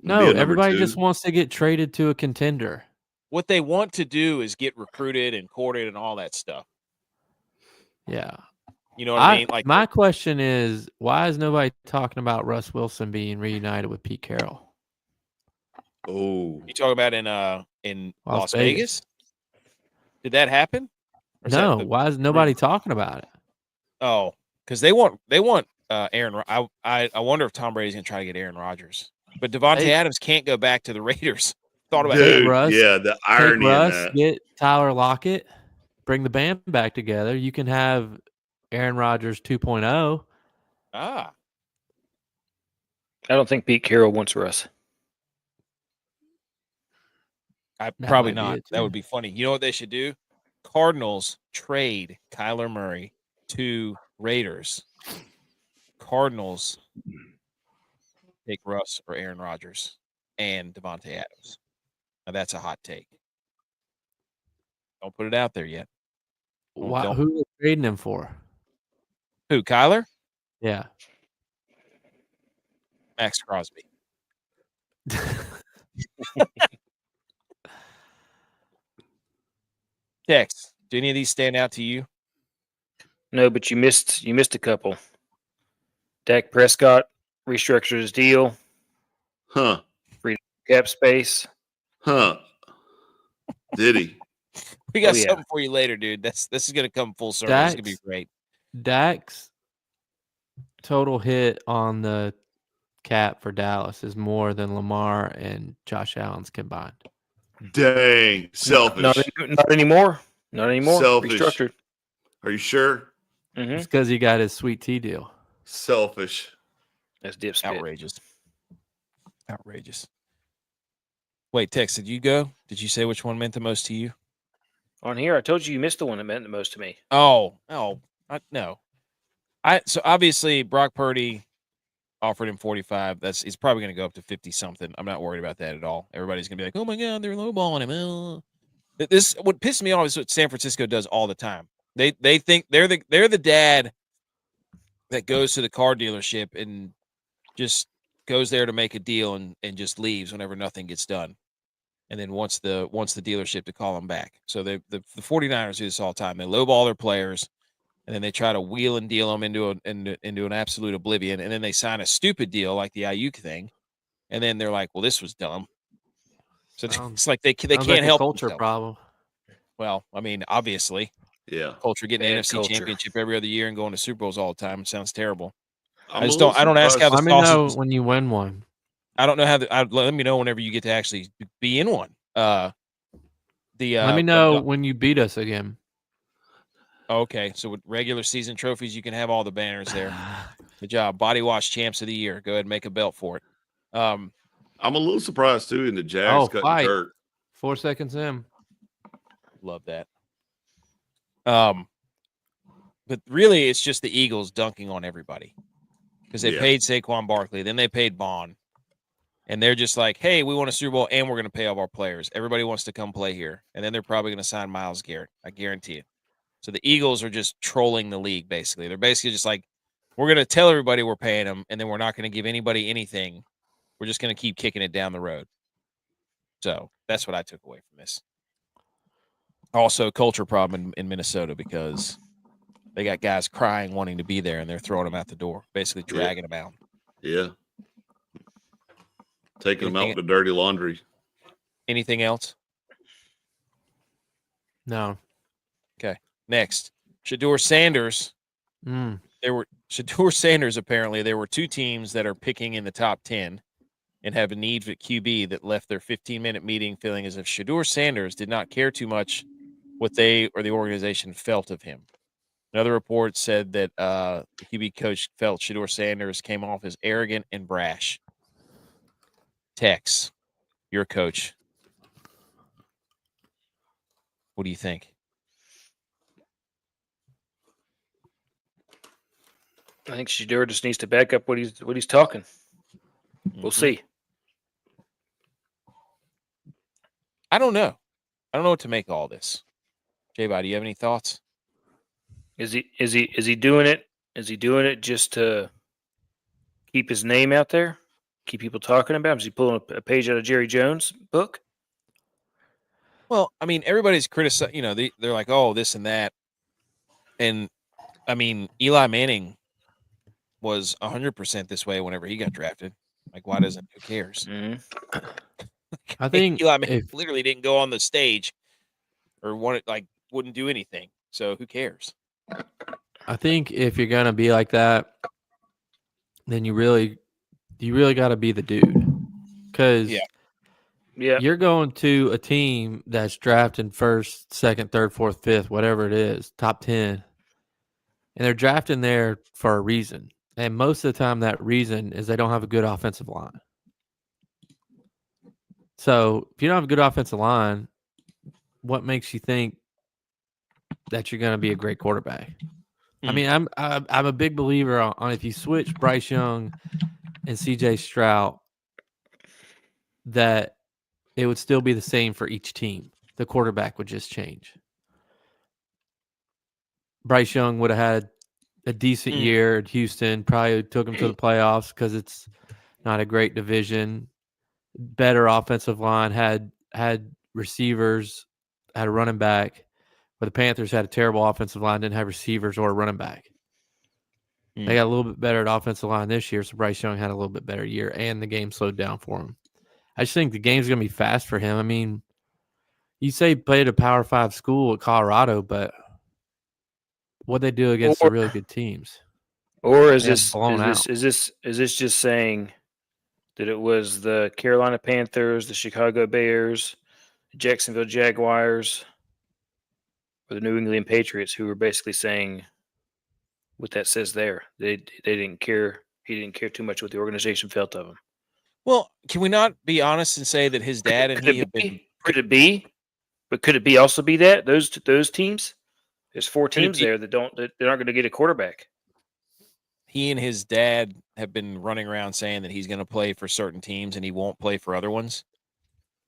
No, everybody just wants to get traded to a contender. What they want to do is get recruited and courted and all that stuff. Yeah. You know what I mean? Like my question is, why is nobody talking about Russ Wilson being reunited with Pete Carroll? Oh, you talking about in Las Vegas? Did that happen? No. Why is nobody talking about it? Oh, because they want Aaron. I wonder if Tom Brady's gonna try to get Aaron Rodgers, but Devontae Adams can't go back to the Raiders. Thought about dude, it. Russ, yeah, the irony Russ, in that. Get Tyler Lockett, bring the band back together. You can have Aaron Rodgers 2.0. I don't think Pete Carroll wants Russ. Probably not. That would be funny. You know what they should do? Cardinals trade Kyler Murray to Raiders. Cardinals take Russ or Aaron Rodgers and Devontae Adams. Now that's a hot take. Don't put it out there yet. Who are they trading him for? Who, Kyler? Yeah. Max Crosby. Tex, do any of these stand out to you? No, but you missed a couple. Dak Prescott restructured his deal. Huh. Free cap space. Huh. Did he? We got something for you later, dude. This is gonna come full circle. It's gonna be great. Dak's total hit on the cap for Dallas is more than Lamar and Josh Allen's combined. Dang, selfish. Not anymore. Not anymore. Selfish. Restructured. Are you sure? Mm-hmm. It's because he got his sweet tea deal. Selfish. That's dipspit. Outrageous. Wait, Tex, did you go? Did you say which one meant the most to you? On here, I told you missed the one that meant the most to me. No. So obviously Brock Purdy offered him 45. He's probably going to go up to 50 something. I'm not worried about that at all. Everybody's going to be like, "Oh my God, they're lowballing him." What pisses me off is what San Francisco does all the time. They think they're the dad that goes to the car dealership and just goes there to make a deal and just leaves whenever nothing gets done. And then wants the dealership to call them back. So the 49ers do this all the time. They lowball their players, and then they try to wheel and deal them into an absolute oblivion. And then they sign a stupid deal like the Ayuk thing, and then they're like, "Well, this was dumb." So it's like they can't help culture themselves. problem. Well, I mean, obviously, yeah, culture getting an NFC culture. championship every other year and going to Super Bowls all the time sounds terrible. I don't ask how the Let me know when you win one. I don't know how. Let me know whenever you get to actually be in one. Let me know when you beat us again. Okay, so with regular season trophies, you can have all the banners there. Good job, Body Wash Champs of the Year. Go ahead and make a belt for it. I'm a little surprised too in the Jags got Kirk. 4 seconds in. Love that. But really, it's just the Eagles dunking on everybody because they paid Saquon Barkley, then they paid Bond. And they're just like, hey, we want a Super Bowl, and we're going to pay all our players. Everybody wants to come play here. And then they're probably going to sign Myles Garrett. I guarantee it. So the Eagles are just trolling the league, basically. They're basically just like, we're going to tell everybody we're paying them, and then we're not going to give anybody anything. We're just going to keep kicking it down the road. So that's what I took away from this. Also, culture problem in Minnesota because they got guys crying, wanting to be there, and they're throwing them out the door, basically dragging them out. Yeah. Taking them out with the dirty laundry. Anything else? No. Okay. Next, Shedeur Sanders. Shedeur Sanders, apparently, there were 2 teams that are picking in the top 10 and have a need at QB that left their 15-minute meeting feeling as if Shedeur Sanders did not care too much what they or the organization felt of him. Another report said that the QB coach felt Shedeur Sanders came off as arrogant and brash. Tex, your coach. What do you think? I think Shedeur just needs to back up what he's talking. We'll see. I don't know. I don't know what to make of all this. J-Bot, do you have any thoughts? Is he doing it? Is he doing it just to keep his name out there? Keep people talking about him? Is he pulling a page out of Jerry Jones' book? Well, I mean, everybody's criticizing, you know, they're like, oh, this and that. And, I mean, Eli Manning was 100% this way whenever he got drafted. Like, why doesn't, who cares? Mm-hmm. I think Eli Manning literally didn't go on the stage or wouldn't do anything. So who cares? I think if you're gonna be like that, then you really got to be the dude, because you're going to a team that's drafting first, second, third, fourth, fifth, whatever it is, top 10, and they're drafting there for a reason. And most of the time, that reason is they don't have a good offensive line. So if you don't have a good offensive line, what makes you think that you're going to be a great quarterback? I mean, I'm a big believer on if you switch Bryce Young and CJ Stroud, that it would still be the same for each team. The quarterback would just change. Bryce Young would have had a decent year at Houston, probably took him to the playoffs because it's not a great division. Better offensive line, had receivers, had a running back. But the Panthers had a terrible offensive line, didn't have receivers or a running back. They got a little bit better at offensive line this year, so Bryce Young had a little bit better year, and the game slowed down for him. I just think the game's going to be fast for him. I mean, you say he played a Power 5 school at Colorado, but what they do against the really good teams? Or is this just saying that it was the Carolina Panthers, the Chicago Bears, the Jacksonville Jaguars, or the New England Patriots who were basically saying what that says there? They didn't care. He didn't care too much what the organization felt of him. Well, can we not be honest and say that his dad and he have been? Could it be? But could it also be that those teams? There's 4 teams there that aren't going to get a quarterback. He and his dad have been running around saying that he's going to play for certain teams and he won't play for other ones.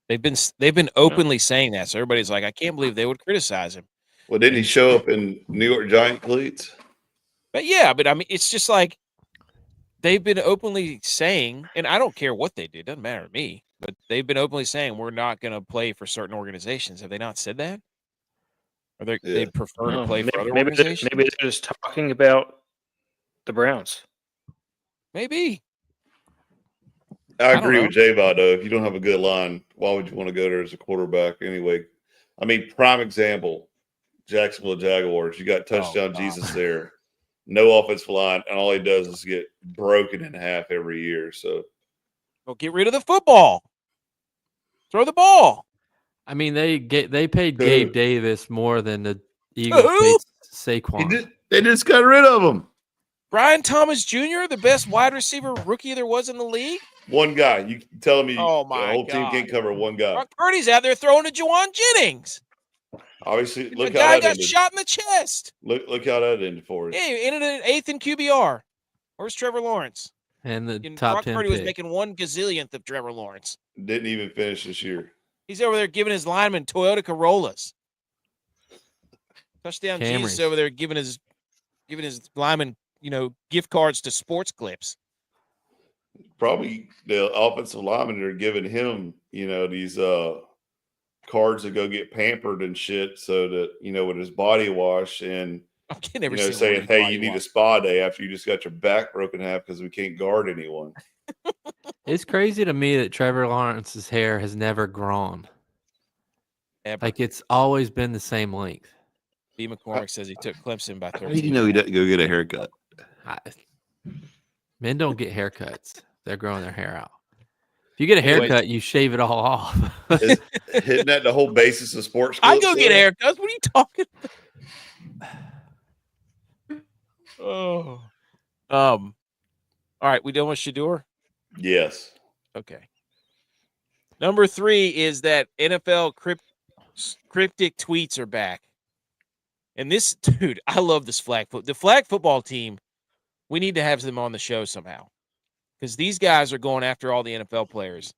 They've been openly saying that, so everybody's like, I can't believe they would criticize him. Well, didn't he show up in New York Giant cleats? But yeah, but I mean, it's just like they've been openly saying, and I don't care what they did, doesn't matter to me. But they've been openly saying we're not going to play for certain organizations. Have they not said that? Or they prefer to play for other organizations? Maybe they're just talking about the Browns. Maybe. I agree with J-Bod, though. If you don't have a good line, why would you want to go there as a quarterback anyway? I mean, prime example, Jacksonville Jaguars. You got touchdown Jesus there. No offensive line, and all he does is get broken in half every year. So, well, get rid of the football. Throw the ball. I mean, they paid Gabe Davis more than the Eagles paid Saquon. They just got rid of him. Brian Thomas Jr., the best wide receiver rookie there was in the league. One guy. You telling me the God. whole team can't cover one guy? Brock Purdy's out there throwing to Juwan Jennings. Obviously, look the how guy that got ended. shot in the chest. Look how that ended for us. Yeah, he ended in 8th in QBR. Where's Trevor Lawrence? And the and top Brock 10 Purdy pick. was making 1 gazillionth of Trevor Lawrence. Didn't even finish this year. He's over there giving his linemen Toyota Corollas. Touchdown Camrys. Jesus over there giving his linemen, gift cards to Sports Clips. Probably the offensive linemen are giving him, these cards to go get pampered and shit, so that with his body wash and saying, "Hey, you need a spa day after you just got your back broken in half because we can't guard anyone." It's crazy to me that Trevor Lawrence's hair has never grown. Ever. Like, it's always been the same length. B. McCormick says he took Clemson by How 13. do you know he doesn't go get a haircut? Men don't get haircuts. They're growing their hair out. If you get a haircut, you shave it all off. Isn't that the whole basis of sports? I go get haircuts. What are you talking about? Oh. All right, we done with Shador? Yes. Okay. Number 3 is that NFL cryptic tweets are back. And this, dude, I love this the flag football team. We need to have them on the show somehow because these guys are going after all the NFL players.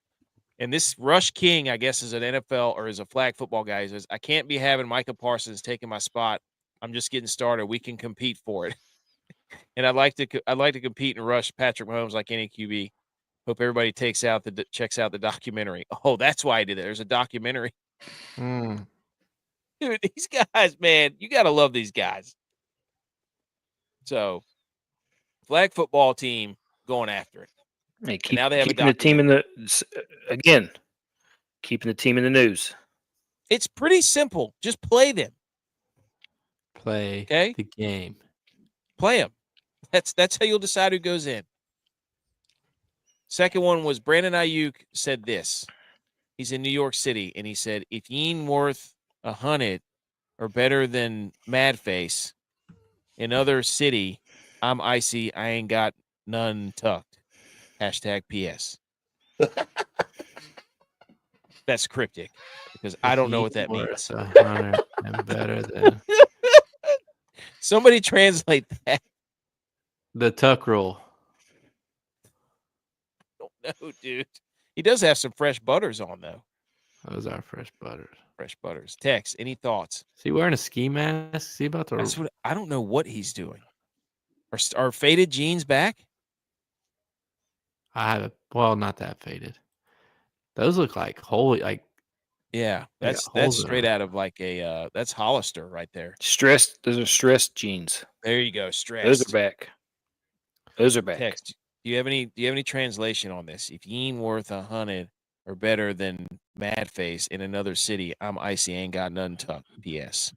And this Rush King, I guess, is an NFL or is a flag football guy. He says, I can't be having Micah Parsons taking my spot. I'm just getting started. We can compete for it. And I'd like to compete and rush Patrick Mahomes like any QB. Hope everybody checks out the documentary. Oh, that's why I did that. There's a documentary. Dude, these guys, man, you got to love these guys. So, flag football team going after it. Hey, now they have keeping the team keeping the team in the news. It's pretty simple. Just play them. Play the game. Play them. That's how you'll decide who goes in. Second one was Brandon Ayuk said this. He's in New York City, and he said, if you ain't worth 100 or better than Madface in other city, I'm icy. I ain't got none tucked. # PS. That's cryptic because I don't know what that means. 100 and better than. Somebody translate that. The tuck rule. No, dude. He does have some fresh butters on, though. Those are fresh butters. Fresh butters. Tex, any thoughts? Is he wearing a ski mask? Is he about to? I don't know what he's doing. Are faded jeans back? I have not that faded. Those look like holy, like. Yeah, that's straight out of like a that's Hollister right there. Stressed. Those are stressed jeans. There you go. Stressed. Those are back. Tex, do you have any translation on this? If you ain't worth 100 or better than Madface in another city, I'm icy. Ain't got none tucked. PS.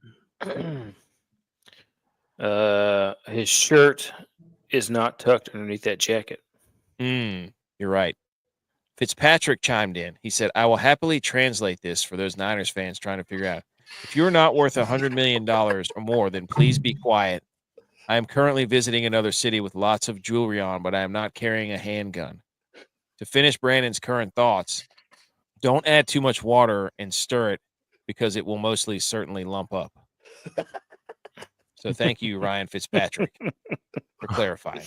His shirt is not tucked underneath that jacket. You're right. Fitzpatrick chimed in. He said, I will happily translate this for those Niners fans trying to figure out. If you're not worth $100 million or more, then please be quiet. I am currently visiting another city with lots of jewelry on, but I am not carrying a handgun. To finish Brandon's current thoughts, don't add too much water and stir it because it will mostly certainly lump up. So thank you, Ryan Fitzpatrick, for clarifying.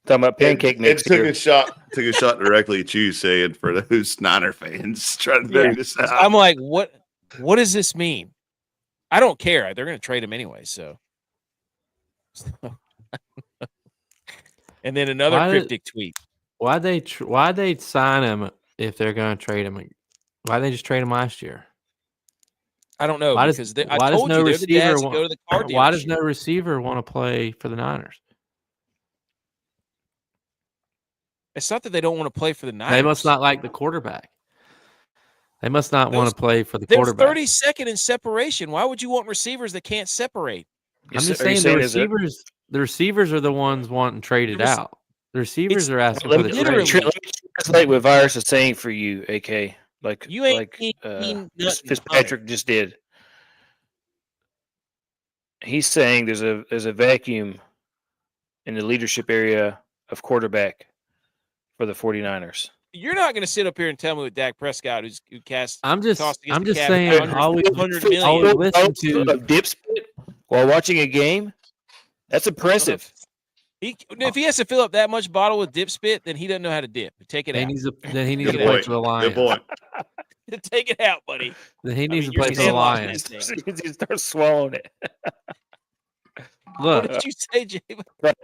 Talking about pancake mix. Took a shot directly at you, saying for those Niner fans trying to figure this out. I'm like, what does this mean? I don't care. They're going to trade him anyway. So. And then another cryptic tweet. Why they sign him if they're going to trade him? Why they just trade him last year? I don't know. Why because does no receiver want to play for the Niners? It's not that they don't want to play for the Niners. They must not like the quarterback. They must not want to play for the quarterback. They're 32nd in separation. Why would you want receivers that can't separate? I'm just saying the receivers are the ones wanting traded out. The receivers are asking for the trade. Let me translate what Virus is saying for you, AK. Like you ain't Fitzpatrick just did. He's saying there's a vacuum in the leadership area of quarterback for the 49ers. You're not going to sit up here and tell me with Dak Prescott who cast. I'm just saying. Always listen to a dip spit while watching a game. That's impressive. If he has to fill up that much bottle with dip spit, then he doesn't know how to dip. Take it out. Then he needs to play for the Lions. Good point. Take it out, buddy. Then he needs to play for the Lions. He starts swallowing it. Look, what did you say, Jay?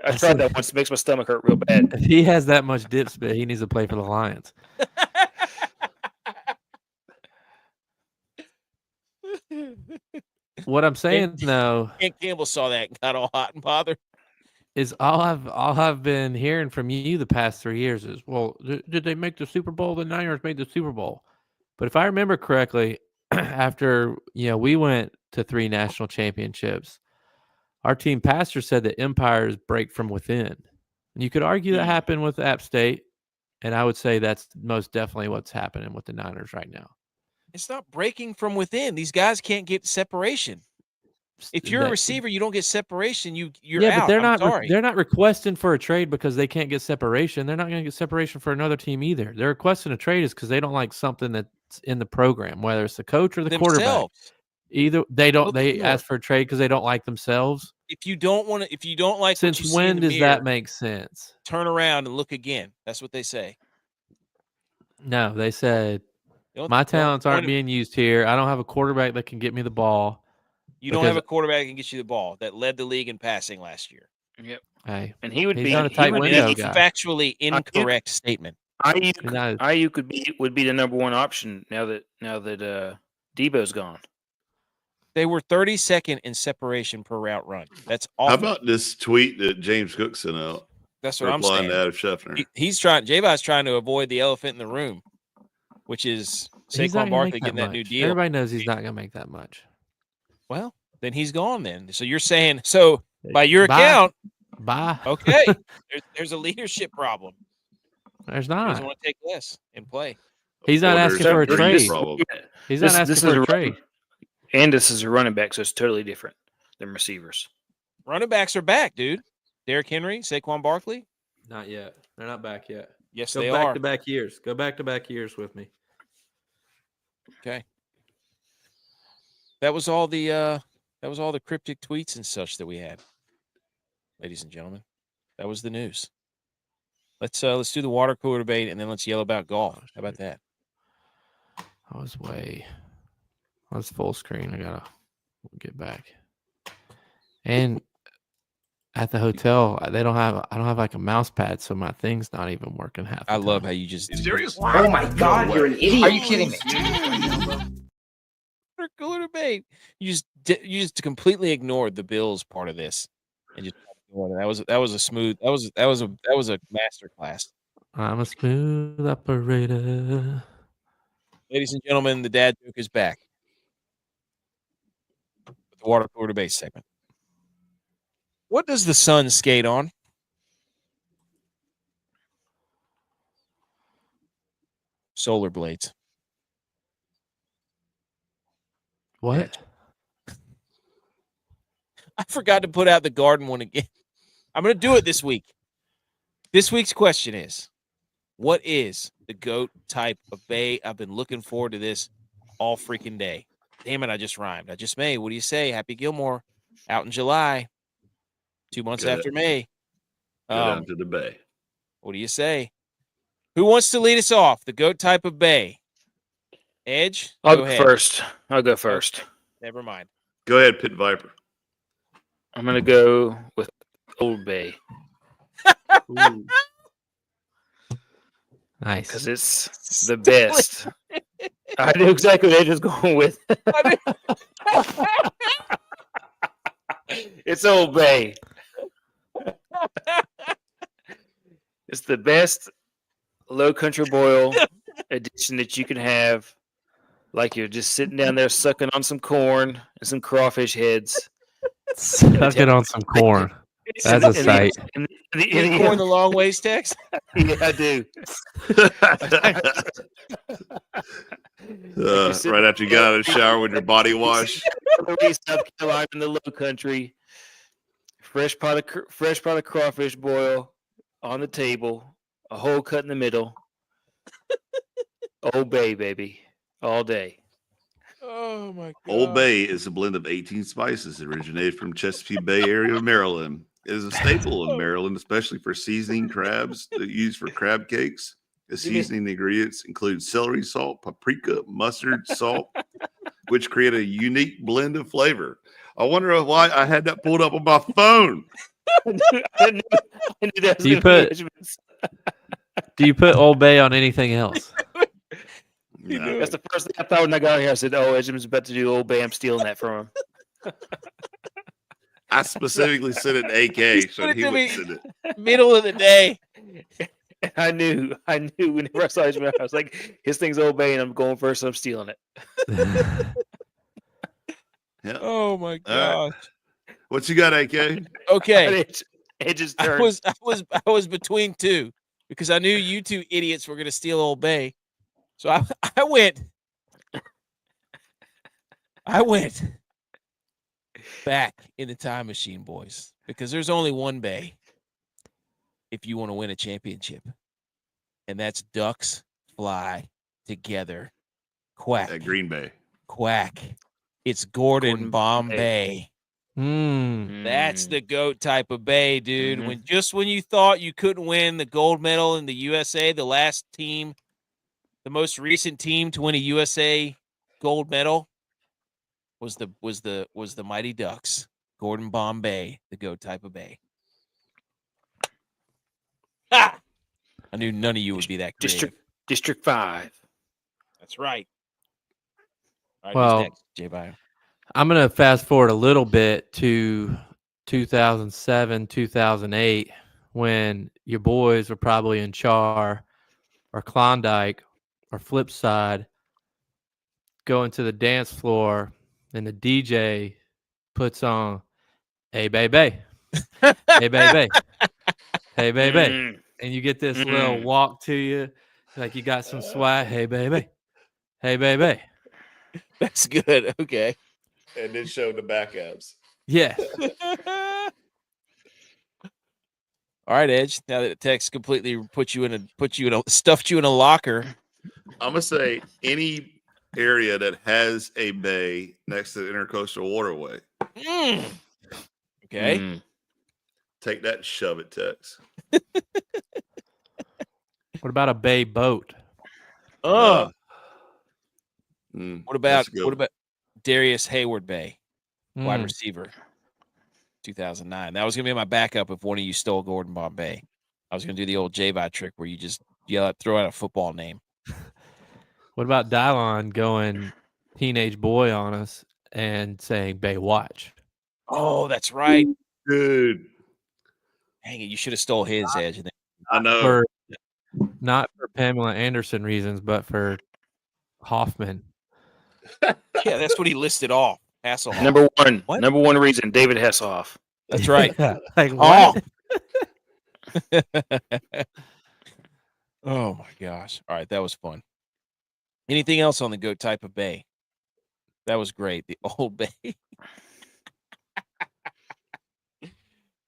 I tried that once. It makes my stomach hurt real bad. If he has that much dip spit, he needs to play for the Lions. What I'm saying, though, Ken Campbell saw that and got all hot and bothered. Is all I've been hearing from you the past 3 years is, well, did they make the Super Bowl? The Niners made the Super Bowl. But if I remember correctly, after we went to 3 national championships, our team pastor said that empires break from within. And you could argue that happened with App State, and I would say that's most definitely what's happening with the Niners right now. It's not breaking from within. These guys can't get separation. If you're a receiver, you don't get separation. You're out. But they're not requesting for a trade because they can't get separation. They're not going to get separation for another team either. They're requesting a trade is because they don't like something that's in the program, whether it's the coach or the quarterback. Either they don't. They ask for a trade because they don't like themselves. If you don't like, since when does that make sense? Turn around and look again. That's what they say. No, they said my talents aren't being used here. I don't have a quarterback that can get me the ball. You don't have a quarterback that can get you the ball that led the league in passing last year. Yep. Hey, and he would be on a tight window guy. Factually incorrect statement. Ayuk would be the number one option now that Debo's gone. They were 32nd in separation per route run. That's awful. How about this tweet that James Cook sent out? That's what I'm saying. To Adam Scheffner. J.U.Y.S trying to avoid the elephant in the room, which is Saquon Barkley getting that new deal. Everybody knows he's not going to make that much. Well, then he's gone then. So you're saying, by your account, okay, there's a leadership problem. There's not. He doesn't want to take less and play. He's not asking for a trade. He's not asking for a trade. And this is a running back, so it's totally different than receivers. Running backs are back, dude. Derrick Henry, Saquon Barkley. Not yet. They're not back yet. Yes, they are. Go back-to-back years. Go back-to-back years with me. Okay. That was all the cryptic tweets and such that we had, ladies and gentlemen. That was the news. Let's do the water cooler debate and then let's yell about golf. How about that? I was full screen. I gotta get back. And at the hotel, I don't have like a mouse pad, so my thing's not even working half the time. I love how you just serious. Oh my god, you're an idiot! Are you kidding me? Cooler debate. You just completely ignored the Bills part of this, and just that was a smooth. That was a master class. I'm a smooth operator. Ladies and gentlemen, the dad joke is back. The water cooler debate segment. What does the sun skate on? Solar blades. What? I forgot to put out the garden one again. I'm going to do it this week. This week's question is, what is the GOAT type of bay? I've been looking forward to this all freaking day. Damn it, I just rhymed. I just may. What do you say? Happy Gilmore out in July, 2 months after May. Go down to the bay. What do you say? Who wants to lead us off? The GOAT type of bay. Edge? I'll go first. I'll go first. Never mind. Go ahead, Pit Viper. I'm going to go with Old Bay. Nice. Because it's the best. I knew exactly what Edge was going with. It's Old Bay. It's the best low country boil edition that you can have. Like you're just sitting down there sucking on some corn and some crawfish heads. Sucking on some corn. That's a sight. You corn the long ways text? Yeah, I do. Right after you got out of the shower with your body wash. South Carolina in the low country. Fresh pot of crawfish boil on the table. A hole cut in the middle. Old Bay, baby. All day. Oh, my God. Old Bay is a blend of 18 spices that originated from Chesapeake Bay area of Maryland. It is a staple in Maryland, especially for seasoning crabs that are used for crab cakes. The seasoning ingredients include celery salt, paprika, mustard, salt, which create a unique blend of flavor. I wonder why I had that pulled up on my phone. Do you put Old Bay on anything else? No. That's the first thing I thought when I got here. I said, "Oh, Edgem's about to do Old Bay. I'm stealing that from him." I specifically sent it to AK, so he would send it. Middle of the day. I knew whenever I saw his mouth, I was like, his thing's Old Bay, and I'm going first, so I'm stealing it. Yeah. Oh, my gosh. What you got, AK? Okay. It just I turned. was between two because I knew you two idiots were going to steal Old Bay. So I went back in the time machine, boys, because there's only one bay if you want to win a championship, and that's ducks fly together. Quack. At Green Bay. Quack. It's Gordon Bombay. That's the GOAT type of bay, dude. When you thought you couldn't win the gold medal in the USA, the last team, the most recent team to win a USA gold medal was the Mighty Ducks. Gordon Bombay, the GOAT type of bay. Ha! I knew none of you would be that creative. District 5. That's right. All right, Well, who's next? J-Bio. I'm going to fast forward a little bit to 2007, 2008, when your boys were probably in Char or Klondike or Flipside, going to the dance floor, and the DJ puts on, "Hey, baby, hey, baby, hey, baby," and you get this little walk to you, like you got some swag. Hey, baby, hey, baby. That's good. Okay. And then show the back abs. Yes. All right, Edge. Now that the text completely stuffed you in a locker. I'm gonna say any area that has a bay next to the intercoastal waterway. Okay. Take that and shove it, Tex. What about a bay boat? What That's about good. Darius Hayward Bay, wide receiver, 2009? That was gonna be my backup if one of you stole Gordon Bombay. I was gonna do the old J-Vi trick where you just throw out a football name. What about Dylon going teenage boy on us and saying Bay Watch? Oh, that's right. Dude. Dang it, you should have stole his, Edge. I know. Not for Pamela Anderson reasons, but for Hoffman. Yeah, that's what he listed off. Hasselhoff. Number one reason, David Hasselhoff. That's right. Like what? Oh my gosh. All right, that was fun. Anything else on the GOAT type of bay? That was great. The Old Bay.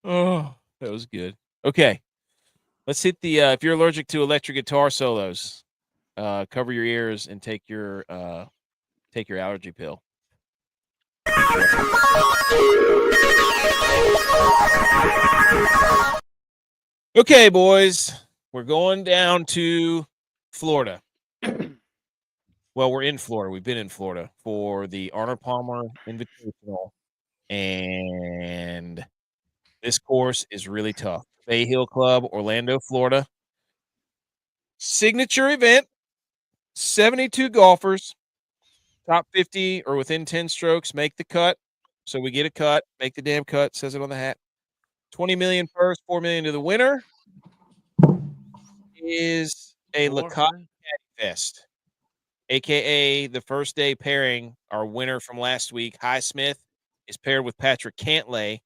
Oh, that was good. Okay. Let's hit the if you're allergic to electric guitar solos, cover your ears and take your allergy pill. Okay, boys. We're going down to Florida. Well, we're in Florida. We've been in Florida for the Arnold Palmer Invitaional. And this course is really tough. Bay Hill Club, Orlando, Florida. Signature event. 72 golfers. Top 50 or within 10 strokes make the cut. So we get a cut. Make the damn cut. Says it on the hat. 20 million first, 4 million to the winner. Is a LaCava Caddy Fest, aka the first day pairing. Our winner from last week, Highsmith, is paired with Patrick Cantlay,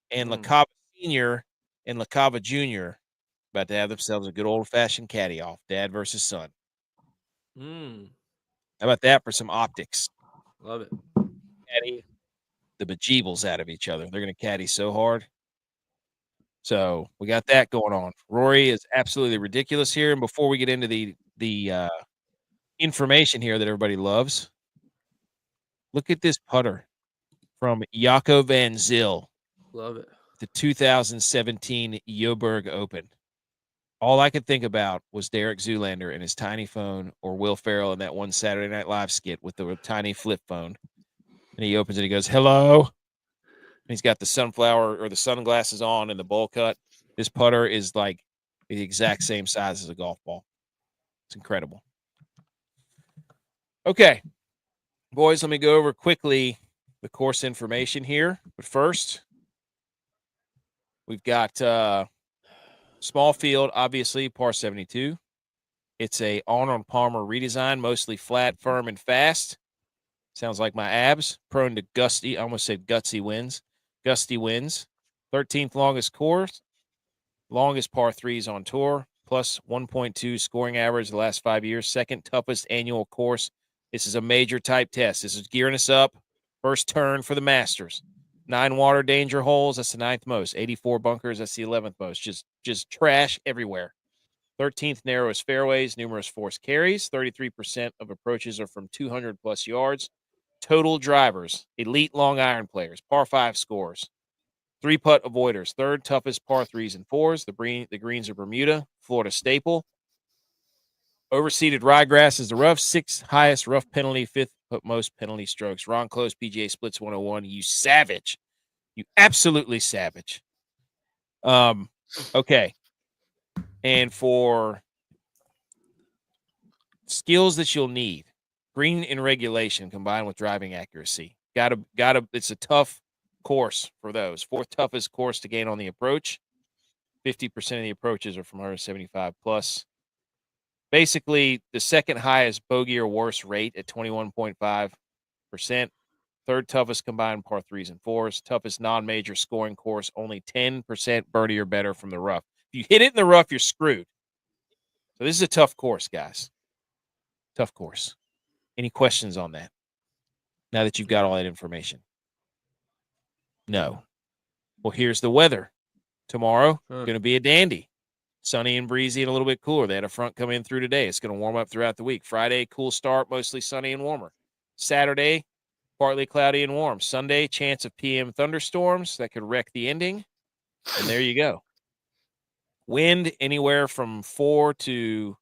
and LaCava Senior and LaCava Junior about to have themselves a good old fashioned caddy off, dad versus son. How about that for some optics? Love it. Caddy the bejeebles out of each other. They're going to caddy so hard. So we got that going on. Rory is absolutely ridiculous here. And before we get into the information here that everybody loves, look at this putter from Jaco van Zyl. Love it. The 2017 Joburg Open. All I could think about was Derek Zoolander and his tiny phone, or Will Ferrell in that one Saturday Night Live skit with the tiny flip phone. And he opens it, he goes, "Hello." And he's got the sunflower or the sunglasses on and the bowl cut. This putter is like the exact same size as a golf ball. It's incredible. Okay, boys, let me go over quickly the course information here. But first, we've got small field, obviously, par 72. It's a Arnold Palmer redesign, mostly flat, firm, and fast. Sounds like my abs, prone to gusty, I almost said gutsy winds. gusty winds. 13th longest course, longest par threes on tour, plus 1.2 scoring average the last 5 years. Second toughest annual course. This is a major type test. This is gearing us up. First turn for the Masters. 9 water danger holes. That's the 9th most. 84 bunkers. That's the 11th most. Just trash everywhere. 13th narrowest fairways, numerous forced carries. 33% of approaches are from 200 plus yards. Total drivers, elite long iron players, par 5 scores. 3-putt avoiders, third toughest par 3s and 4s. The greens are Bermuda, Florida staple. Overseeded ryegrass is the rough, 6th highest rough penalty, 5th most penalty strokes. Ron Close, PGA Splits 101. You savage. You absolutely savage. Okay. And for skills that you'll need, green in regulation combined with driving accuracy. Gotta, it's a tough course for those. 4th toughest course to gain on the approach. 50% of the approaches are from 175 plus. Basically, the 2nd highest bogey or worse rate at 21.5%. 3rd toughest combined par 3s and 4s. Toughest non-major scoring course, only 10% birdie or better from the rough. If you hit it in the rough, you're screwed. So this is a tough course, guys. Tough course. Any questions on that? Now that you've got all that information. No. Well, here's the weather. Tomorrow, going to be a dandy. Sunny and breezy and a little bit cooler. They had a front come in through today. It's going to warm up throughout the week. Friday, cool start, mostly sunny and warmer. Saturday, partly cloudy and warm. Sunday, chance of PM thunderstorms that could wreck the ending. And there you go. Wind anywhere from 4 to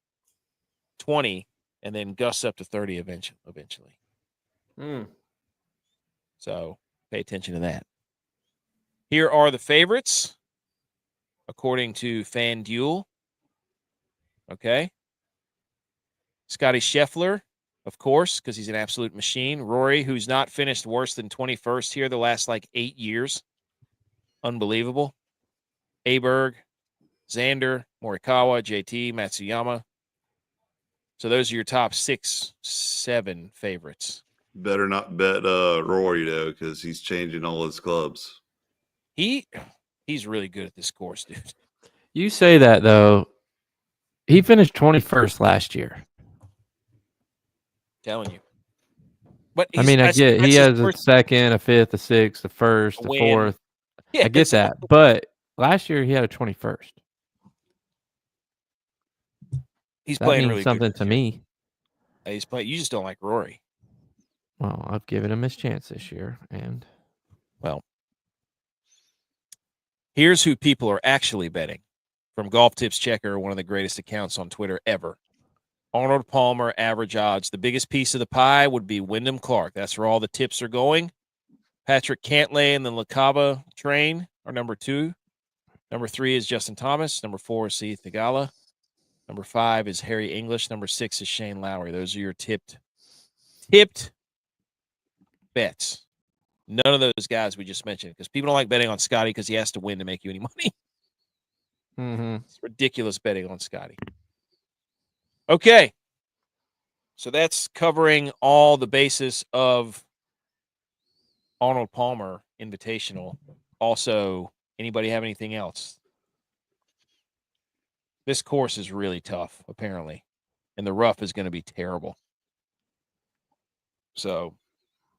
20, and then gusts up to 30 eventually. So pay attention to that. Here are the favorites, according to FanDuel. Okay. Scotty Scheffler, of course, because he's an absolute machine. Rory, who's not finished worse than 21st here the last 8 years. Unbelievable. Aberg, Xander, Morikawa, JT, Matsuyama. So those are your top 6, 7 favorites. Better not bet Rory, though, because he's changing all his clubs. He's really good at this course, dude. You say that, though. He finished 21st last year. Telling you. But I mean, I get he has a 2nd, a 5th, a 6th, a 1st, a 4th. Yeah, I get that. But last year he had a 21st. He's playing really something good to me. He's playing. You just don't like Rory. Well, I've given him his chance this year, and here's who people are actually betting from Golf Tips Checker, one of the greatest accounts on Twitter ever. Arnold Palmer average odds. The biggest piece of the pie would be Wyndham Clark. That's where all the tips are going. Patrick Cantlay and the LaCava train are number 2. Number 3 is Justin Thomas. Number 4 is Sahith Theegala. Number 5 is Harry English. Number 6 is Shane Lowry. Those are your tipped bets. None of those guys we just mentioned, because people don't like betting on Scotty because he has to win to make you any money. It's ridiculous betting on Scotty. Okay. So that's covering all the basis of Arnold Palmer Invitational. Also, anybody have anything else? This course is really tough, apparently, and the rough is going to be terrible. So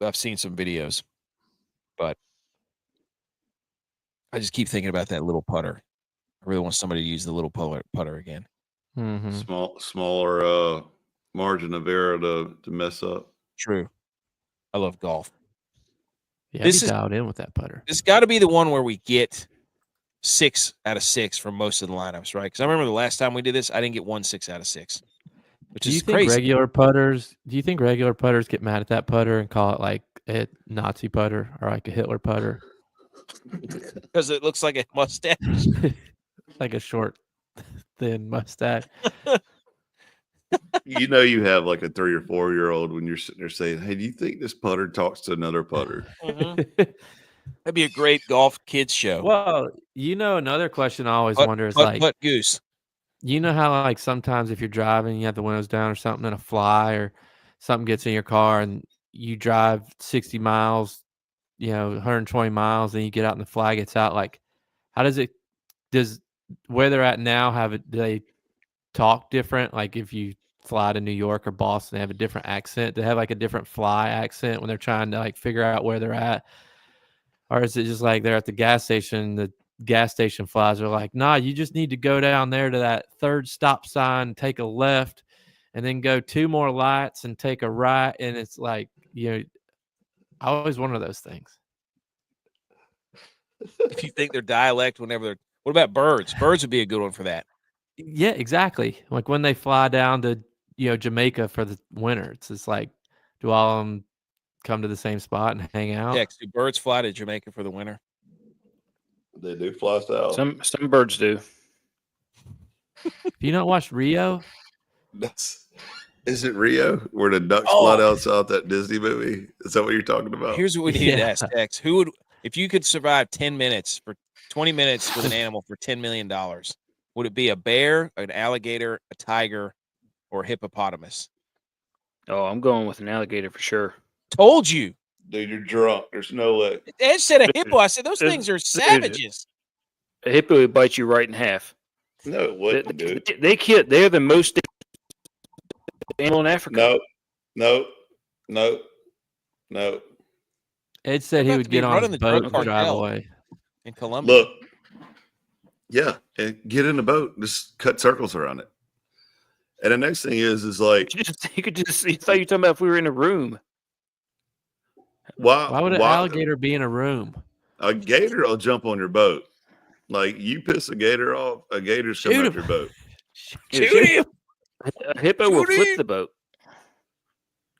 I've seen some videos, but I just keep thinking about that little putter. I really want somebody to use the little putter again. Smaller margin of error to mess up. True. I love golf. Yeah, this is dialed in with that putter. It's got to be the one where we get 6 out of 6 for most of the lineups, right? Because I remember the last time we did this, I didn't get 1 6 out of 6, which is crazy. Do you think regular putters get mad at that putter and call it like a Nazi putter or like a Hitler putter? Because it looks like a mustache. Like a short, thin mustache. You know, you have like a 3 or 4 year old when you're sitting there saying, "Hey, do you think this putter talks to another putter?" That'd be a great golf kids show. Well, another question I always wonder is Goose. You know how like sometimes if you're driving, you have the windows down or something, and a fly or something gets in your car, and you drive 60 miles 120 miles, and you get out and the flag gets out. Like, how does where they're at now do they talk different? Like, if you fly to New York or Boston, they have a different accent. They have like a different fly accent when they're trying to like figure out where they're at, or is it just like they're at the gas station? The gas station flies are like, nah, you just need to go down there to that third stop sign, take a left, and then go 2 more lights and take a right. And it's like, I always wonder those things. If you think their dialect whenever they're – what about birds? Birds would be a good one for that. Yeah, exactly. Like when they fly down to, Jamaica for the winter, it's like, do all of them come to the same spot and hang out? Yeah, do birds fly to Jamaica for the winter? They do fly south. Some birds do. Do you not watch Rio? Is it Rio where the ducks fly out south, that Disney movie? Is that what you're talking about? Here's what we need to ask X. Who would, if you could survive 20 minutes with an animal for $10 million, would it be a bear, an alligator, a tiger, or a hippopotamus? Oh, I'm going with an alligator for sure. Told you. Dude, you're drunk. There's no way. Ed said a hippo. I said those things are savages. A hippo would bite you right in half. No, it wouldn't, dude. They're the most animal in Africa. No. Ed said he would get on his boat and drive away. In Colombia. Look. Yeah, and get in the boat. Just cut circles around it. And the next thing is like you thought you were talking about if we were in a room. Why would an alligator be in a room? A gator will jump on your boat. Like, you piss a gator off, a gator's coming up your boat. Shoot him. A hippo will flip the boat.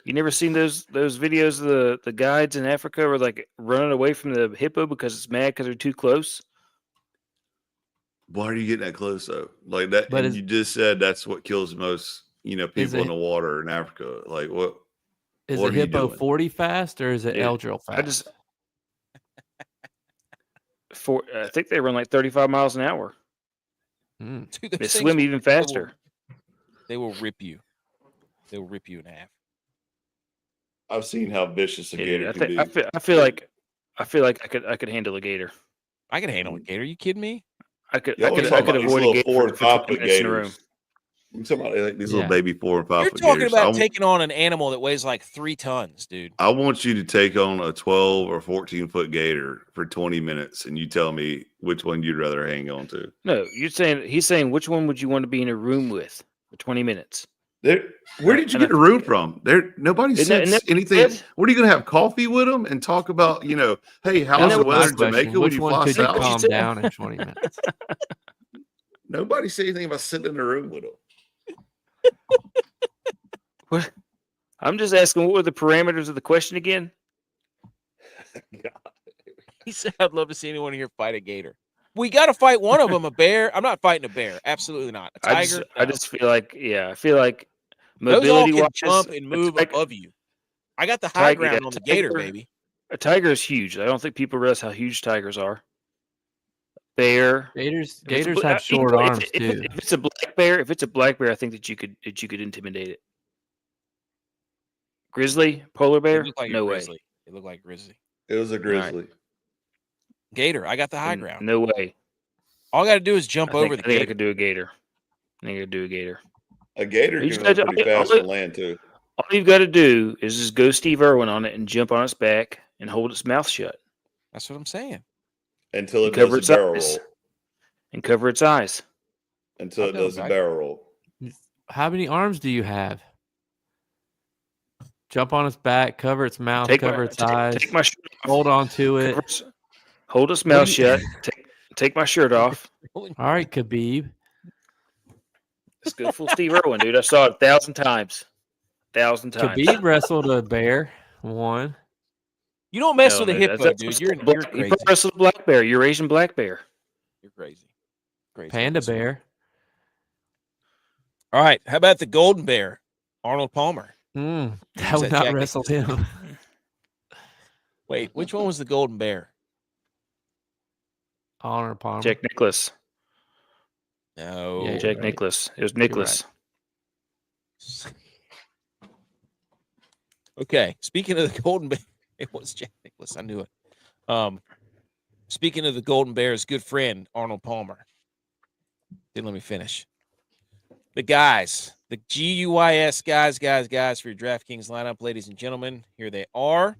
You never seen those videos of the guides in Africa were like running away from the hippo because it's mad because they're too close? Why are you getting that close though? Like that, but you just said that's what kills most, people in the water in Africa. Like what? Is a hippo 40 fast or is it Eldril fast? I think they run like 35 miles an hour. Dude, they swim even faster. They will rip you. They will rip you in half. I've seen how vicious a gator can be. I feel like I could handle a gator. I could handle a gator. Are you kidding me? I could avoid a gator 4 and 5 foot gators in a room. You're talking about like these little baby 4 and 5 You're foot talking gators. about taking on an animal that weighs like 3 tons, dude. I want you to take on a 12 or 14 foot gator for 20 minutes, and you tell me which one you'd rather hang on to. No, he's saying which one would you want to be in a room with for 20 minutes? Where did you get a room from? Nobody said anything. What are you going to have coffee with them and talk about? Hey, how's the weather in Jamaica when you fly south? Calm down in 20 minutes. Nobody said anything about sitting in a room with them. What? I'm just asking, what were the parameters of the question again? God. He said, "I'd love to see anyone here fight a gator." We got to fight one of them. A bear? I'm not fighting a bear. Absolutely not. A tiger? I just feel like, those all can mobility-wise, jump and move above you. I got the high ground on the gator, baby. A tiger is huge. I don't think people realize how huge tigers are. Bear. Gators have short arms too. If it's a black bear, I think that you could intimidate it. Grizzly, polar bear, no way. It looked like grizzly. It was a grizzly. Right. Gator, I got the high ground. No way. All I got to do is jump over the gator. I think I could do a gator. A gator can go pretty fast on land too. All you've got to do is just go Steve Irwin on it and jump on its back and hold its mouth shut. That's what I'm saying. Until it does a barrel roll. And cover its eyes. Until it does a barrel roll. How many arms do you have? Jump on its back, cover its mouth, cover its eyes. Take my shirt off. Hold on to it. Hold its mouth shut. Take my shirt off. All right, Khabib. Let's go full Steve Irwin, dude. I saw it 1,000 times. 1,000 times. Khabib wrestled a bear. Won. You don't mess with a hippo, dude. You're crazy. You wrestled a black bear. You're Asian black bear. You're crazy. Panda bear. All right. How about the golden bear? Arnold Palmer. That would not wrestle him. Wait, which one was the golden bear? Arnold Palmer. Jack Nicklaus. No. Yeah, Jack Nicklaus. It was Nicklaus. Right. Okay. Speaking of the golden bear, it was Jack Nicklaus. I knew it. Speaking of the Golden Bears, good friend Arnold Palmer. Didn't let me finish. The guys, the G.U.Y.S guys for your DraftKings lineup, ladies and gentlemen. Here they are.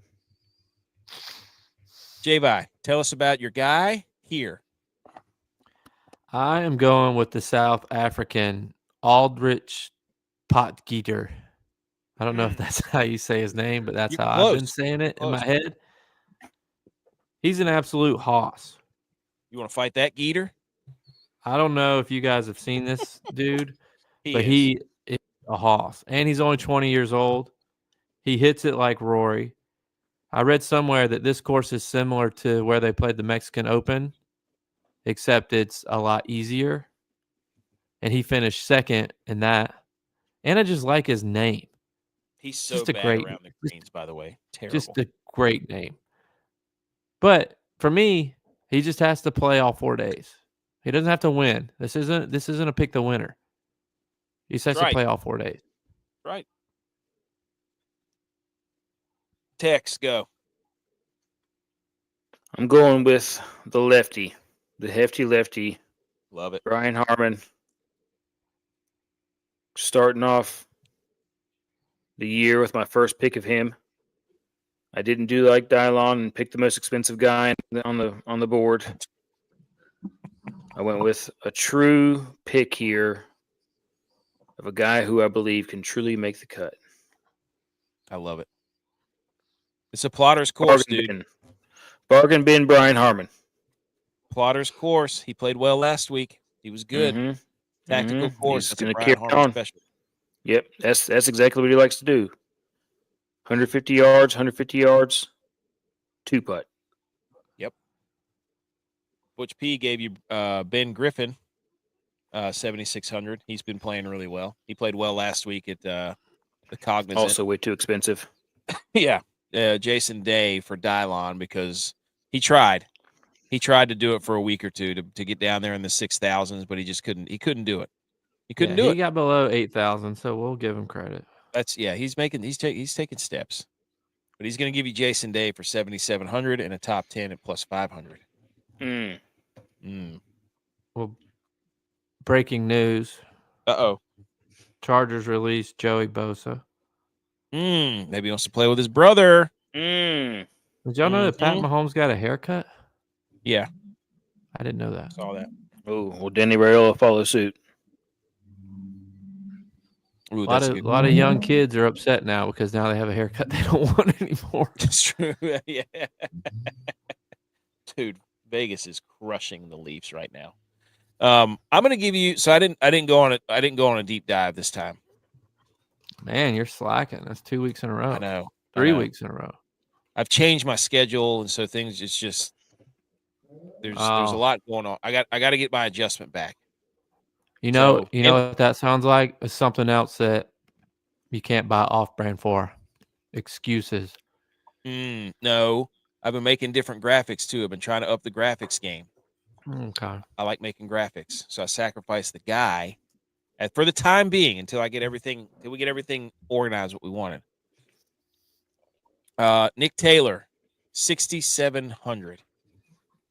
J.Vi, tell us about your guy here. I am going with the South African Aldrich Potgieter. I don't know if that's how you say his name, but that's You're how close. I've been saying it in my head. He's an absolute hoss. You want to fight that Geeter? I don't know if you guys have seen this dude, but is. he is a hoss. And he's only 20 years old. He hits it like Rory. I read somewhere that this course is similar to where they played the Mexican Open, except it's a lot easier. And he finished second in that. And I just like his name. He's so just a bad great, around the greens, by the way. Terrible. Just a great name. But for me, he just has to play all 4 days. He doesn't have to win. This isn't a pick the winner. He just has to play all 4 days. Right. Tex, go. I'm going with the lefty, the hefty lefty. Love it. Brian Harman. Starting off the year with my first pick of him. I didn't do like Dylon and pick the most expensive guy on the board. I went with a true pick here of a guy who I believe can truly make the cut. I love it. It's a plotter's course, Bargain bin Brian Harman. Plotter's course. He played well last week. He was good. Mm-hmm. Tactical course. He's That's going to carry on. Special. Yep, that's exactly what he likes to do. 150 yards, 2-putt. Yep. Butch P gave you Ben Griffin 7,600. He's been playing really well. He played well last week at the Cognizant. Also way too expensive. Yeah. Jason Day for Dylon because he tried. He tried to do it for a week or two to get down there in the 6,000s, but he just couldn't. He couldn't do it. He couldn't do it. He got below 8,000, so we'll give him credit. He's taking steps, but he's going to give you Jason Day for 7,700 and a top 10 at plus 500. Well, breaking news. Chargers released Joey Bosa. Maybe he wants to play with his brother. Did y'all know that Pat Mahomes got a haircut? Yeah. I didn't know that. Saw that. Oh, well, Danny Raiola follow suit. Ooh, a lot of young kids are upset now because now they have a haircut they don't want anymore. That's true. Yeah. Dude, Vegas is crushing the Leafs right now. I'm going to give you. So I didn't go on a deep dive this time. Man, you're slacking. That's 2 weeks in a row. I know. 3 weeks in a row. I've changed my schedule, and so things. It's just there's a lot going on. I got to get my adjustment back. You know what that sounds like? It's something else that you can't buy off-brand for. Excuses. No, I've been making different graphics too. I've been trying to up the graphics game. Okay. I like making graphics, so I sacrificed the guy for the time being until we get everything organized what we wanted. Nick Taylor, 6,700.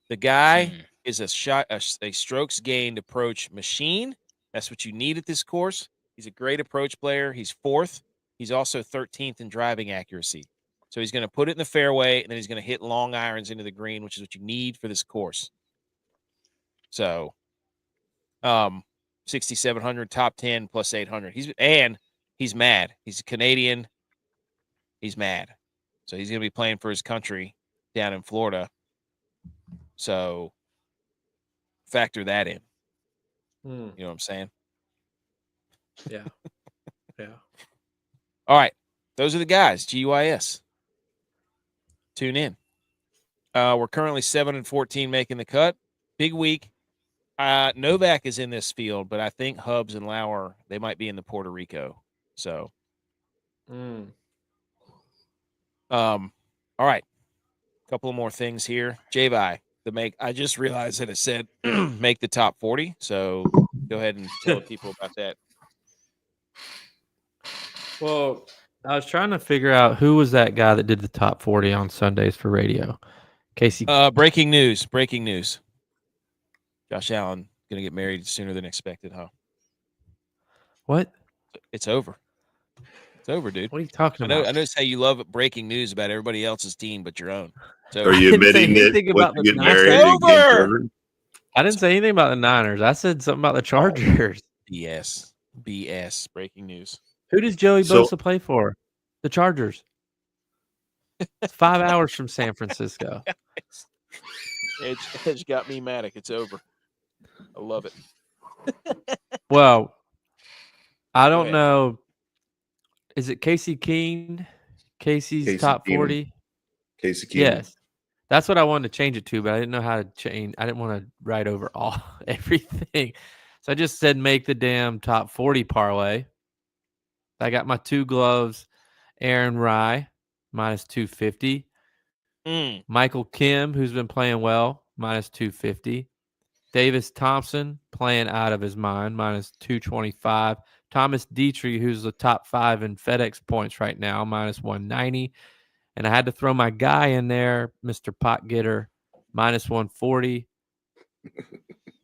The guy is a strokes gained approach machine. That's what you need at this course. He's a great approach player. He's 4th. He's also 13th in driving accuracy. So he's going to put it in the fairway, and then he's going to hit long irons into the green, which is what you need for this course. So, 6,700, top 10, plus 800. He's mad. He's a Canadian. He's mad. So he's going to be playing for his country down in Florida. So factor that in. You know what I'm saying? Yeah. Yeah. All right. Those are the guys, G.U.Y.S. Tune in. We're currently 7-14 making the cut. Big week. Novak is in this field, but I think Hubbs and Lauer, they might be in the Puerto Rico. So, all right. A couple of more things here. J.Vi, I just realized that it said make the top 40. So go ahead and tell people about that. Well, I was trying to figure out who was that guy that did the top 40 on Sundays for radio. Casey. Breaking news. Josh Allen gonna get married sooner than expected, huh? What? It's over. It's over, dude. What are you talking I about? notice how you love breaking news about everybody else's team but your own. So Are you didn't say admitting that anything once about you the get Niners. married, It's it game's over! over? I didn't say anything about the Niners. I said something about the Chargers. BS. Breaking news. Who does Joey So- Bosa play for? The Chargers. It's 5 hours from San Francisco. Edge got me Matic. It's over. I love it. Well, I Go don't ahead. know. Is it Casey Keene? Casey's Casey top Keenum. 40? Casey Keenum. Yes. That's what I wanted to change it to, but I didn't know how to change. I didn't want to write over all everything. So I just said make the damn top 40 parlay. I got my 2 gloves. Aaron Rye, minus 250. Michael Kim, who's been playing well, minus 250. Davis Thompson, playing out of his mind, minus 225. Thomas Dietrich, who's the top 5 in FedEx points right now, minus 190. And I had to throw my guy in there, Mr. Pot Getter, minus 140.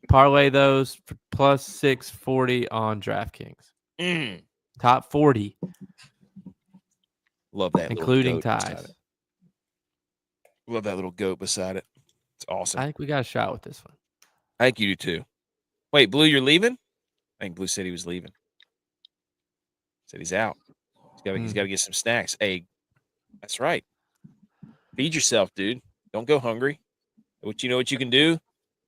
Parlay those for plus 640 on DraftKings. Top 40, Love that, including little goat beside ties. it. Love that little goat beside it. It's awesome. I think we got a shot with this one. I think you do too. Wait, Blue, you're leaving? I think Blue said he was leaving. Said he's out. He's got to get some snacks. Hey, that's right. Feed yourself, dude. Don't go hungry. What you can do?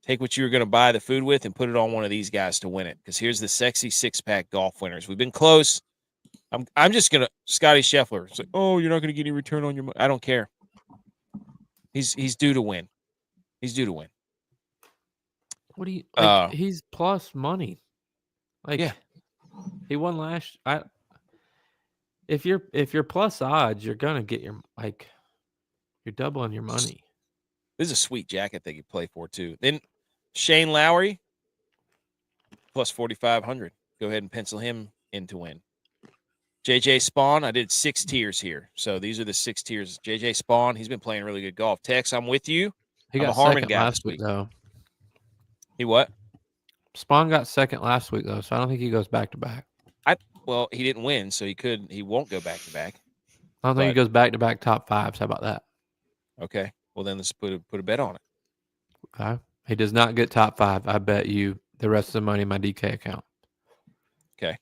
Take what you were going to buy the food with and put it on one of these guys to win it. Because here's the sexy 6-pack golf winners. We've been close. I'm just gonna Scotty Scheffler. It's like, oh, you're not gonna get any return on your money. I don't care. He's due to win. He's due to win. What do you like? He's plus money. Like, yeah. He won last. If you're plus odds, you're gonna get you're doubling your money. This is a sweet jacket they could play for too. Then Shane Lowry plus 4,500. Go ahead and pencil him in to win. JJ Spawn, I did 6 tiers here. So these are the 6 tiers. JJ Spawn, he's been playing really good golf. Tex, I'm with you. He I'm got a Harmon second guy last this week, week. though. He what? Spawn got second last week, though, so I don't think he goes back to back. Well, he didn't win, so he won't go back to back. I don't think he goes back to back top 5s. How about that? Okay. Well, then let's put a bet on it. Okay. He does not get top 5. I bet you the rest of the money in my DK account. Okay.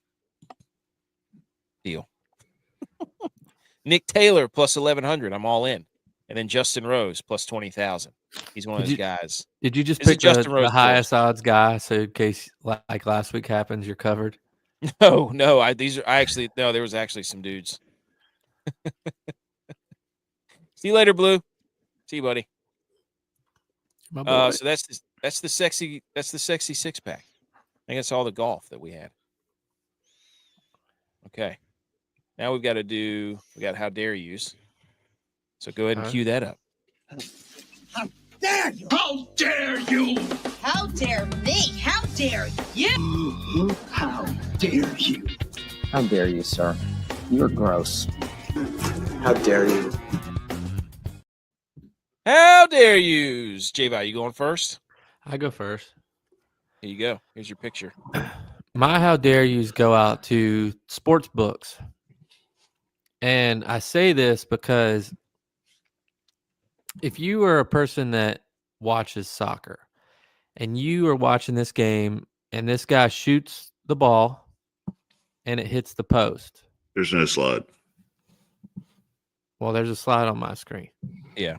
Deal. Nick Taylor plus 1,100. I'm all in. And then Justin Rose plus 20,000. He's one of those guys. Did you just Is it pick Justin Rose the highest odds guy so in case like last week happens, you're covered? No. There was actually some dudes. See you later, Blue. See you, buddy. So that's the sexy 6-pack. I think that's all the golf that we had. Okay. Now we got how dare yous. So go ahead and cue that up. How dare you? How dare you? How dare me? How dare you? How dare you? How dare you, sir? You're gross. How dare you? How dare yous? J-Vi, you going first? I go first. Here you go. Here's your picture. My how dare yous go out to sports books. And I say this because if you are a person that watches soccer and you are watching this game and this guy shoots the ball and it hits the post. There's no slide. Well, there's a slide on my screen. Yeah.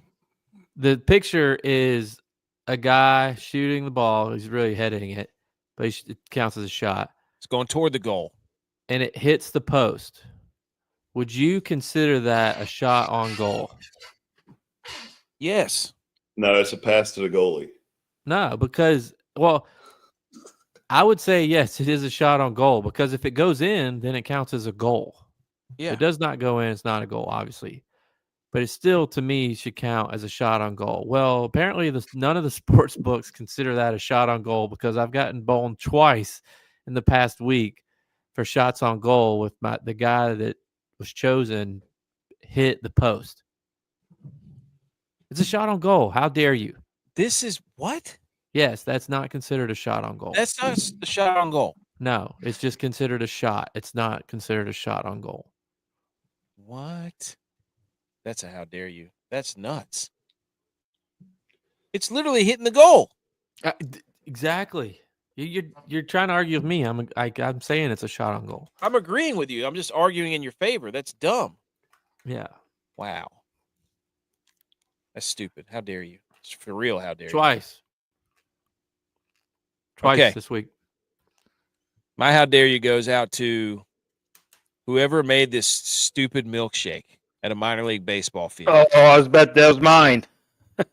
The picture is a guy shooting the ball. He's really heading it, but it counts as a shot. It's going toward the goal. And it hits the post. Would you consider that a shot on goal? Yes. No, it's a pass to the goalie. No, because, well, I would say yes, it is a shot on goal because if it goes in, then it counts as a goal. Yeah. If it does not go in, it's not a goal, obviously. But it still, to me, should count as a shot on goal. Well, apparently none of the sports books consider that a shot on goal because I've gotten boned twice in the past week for shots on goal with the guy that was chosen hit the post. It's a shot on goal. How dare you? This is what? Yes, that's not considered a shot on goal. That's not a shot on goal. No, it's just considered a shot. It's not considered a shot on goal. What? That's a how dare you. That's nuts. It's literally hitting the goal. Exactly. You're trying to argue with me. I'm saying it's a shot on goal. I'm agreeing with you. I'm just arguing in your favor. That's dumb. Yeah. Wow. That's stupid. How dare you? It's for real. How dare Twice Okay. this week. My how dare you goes out to whoever made this stupid milkshake at a minor league baseball field. Oh, I was bet that was mine.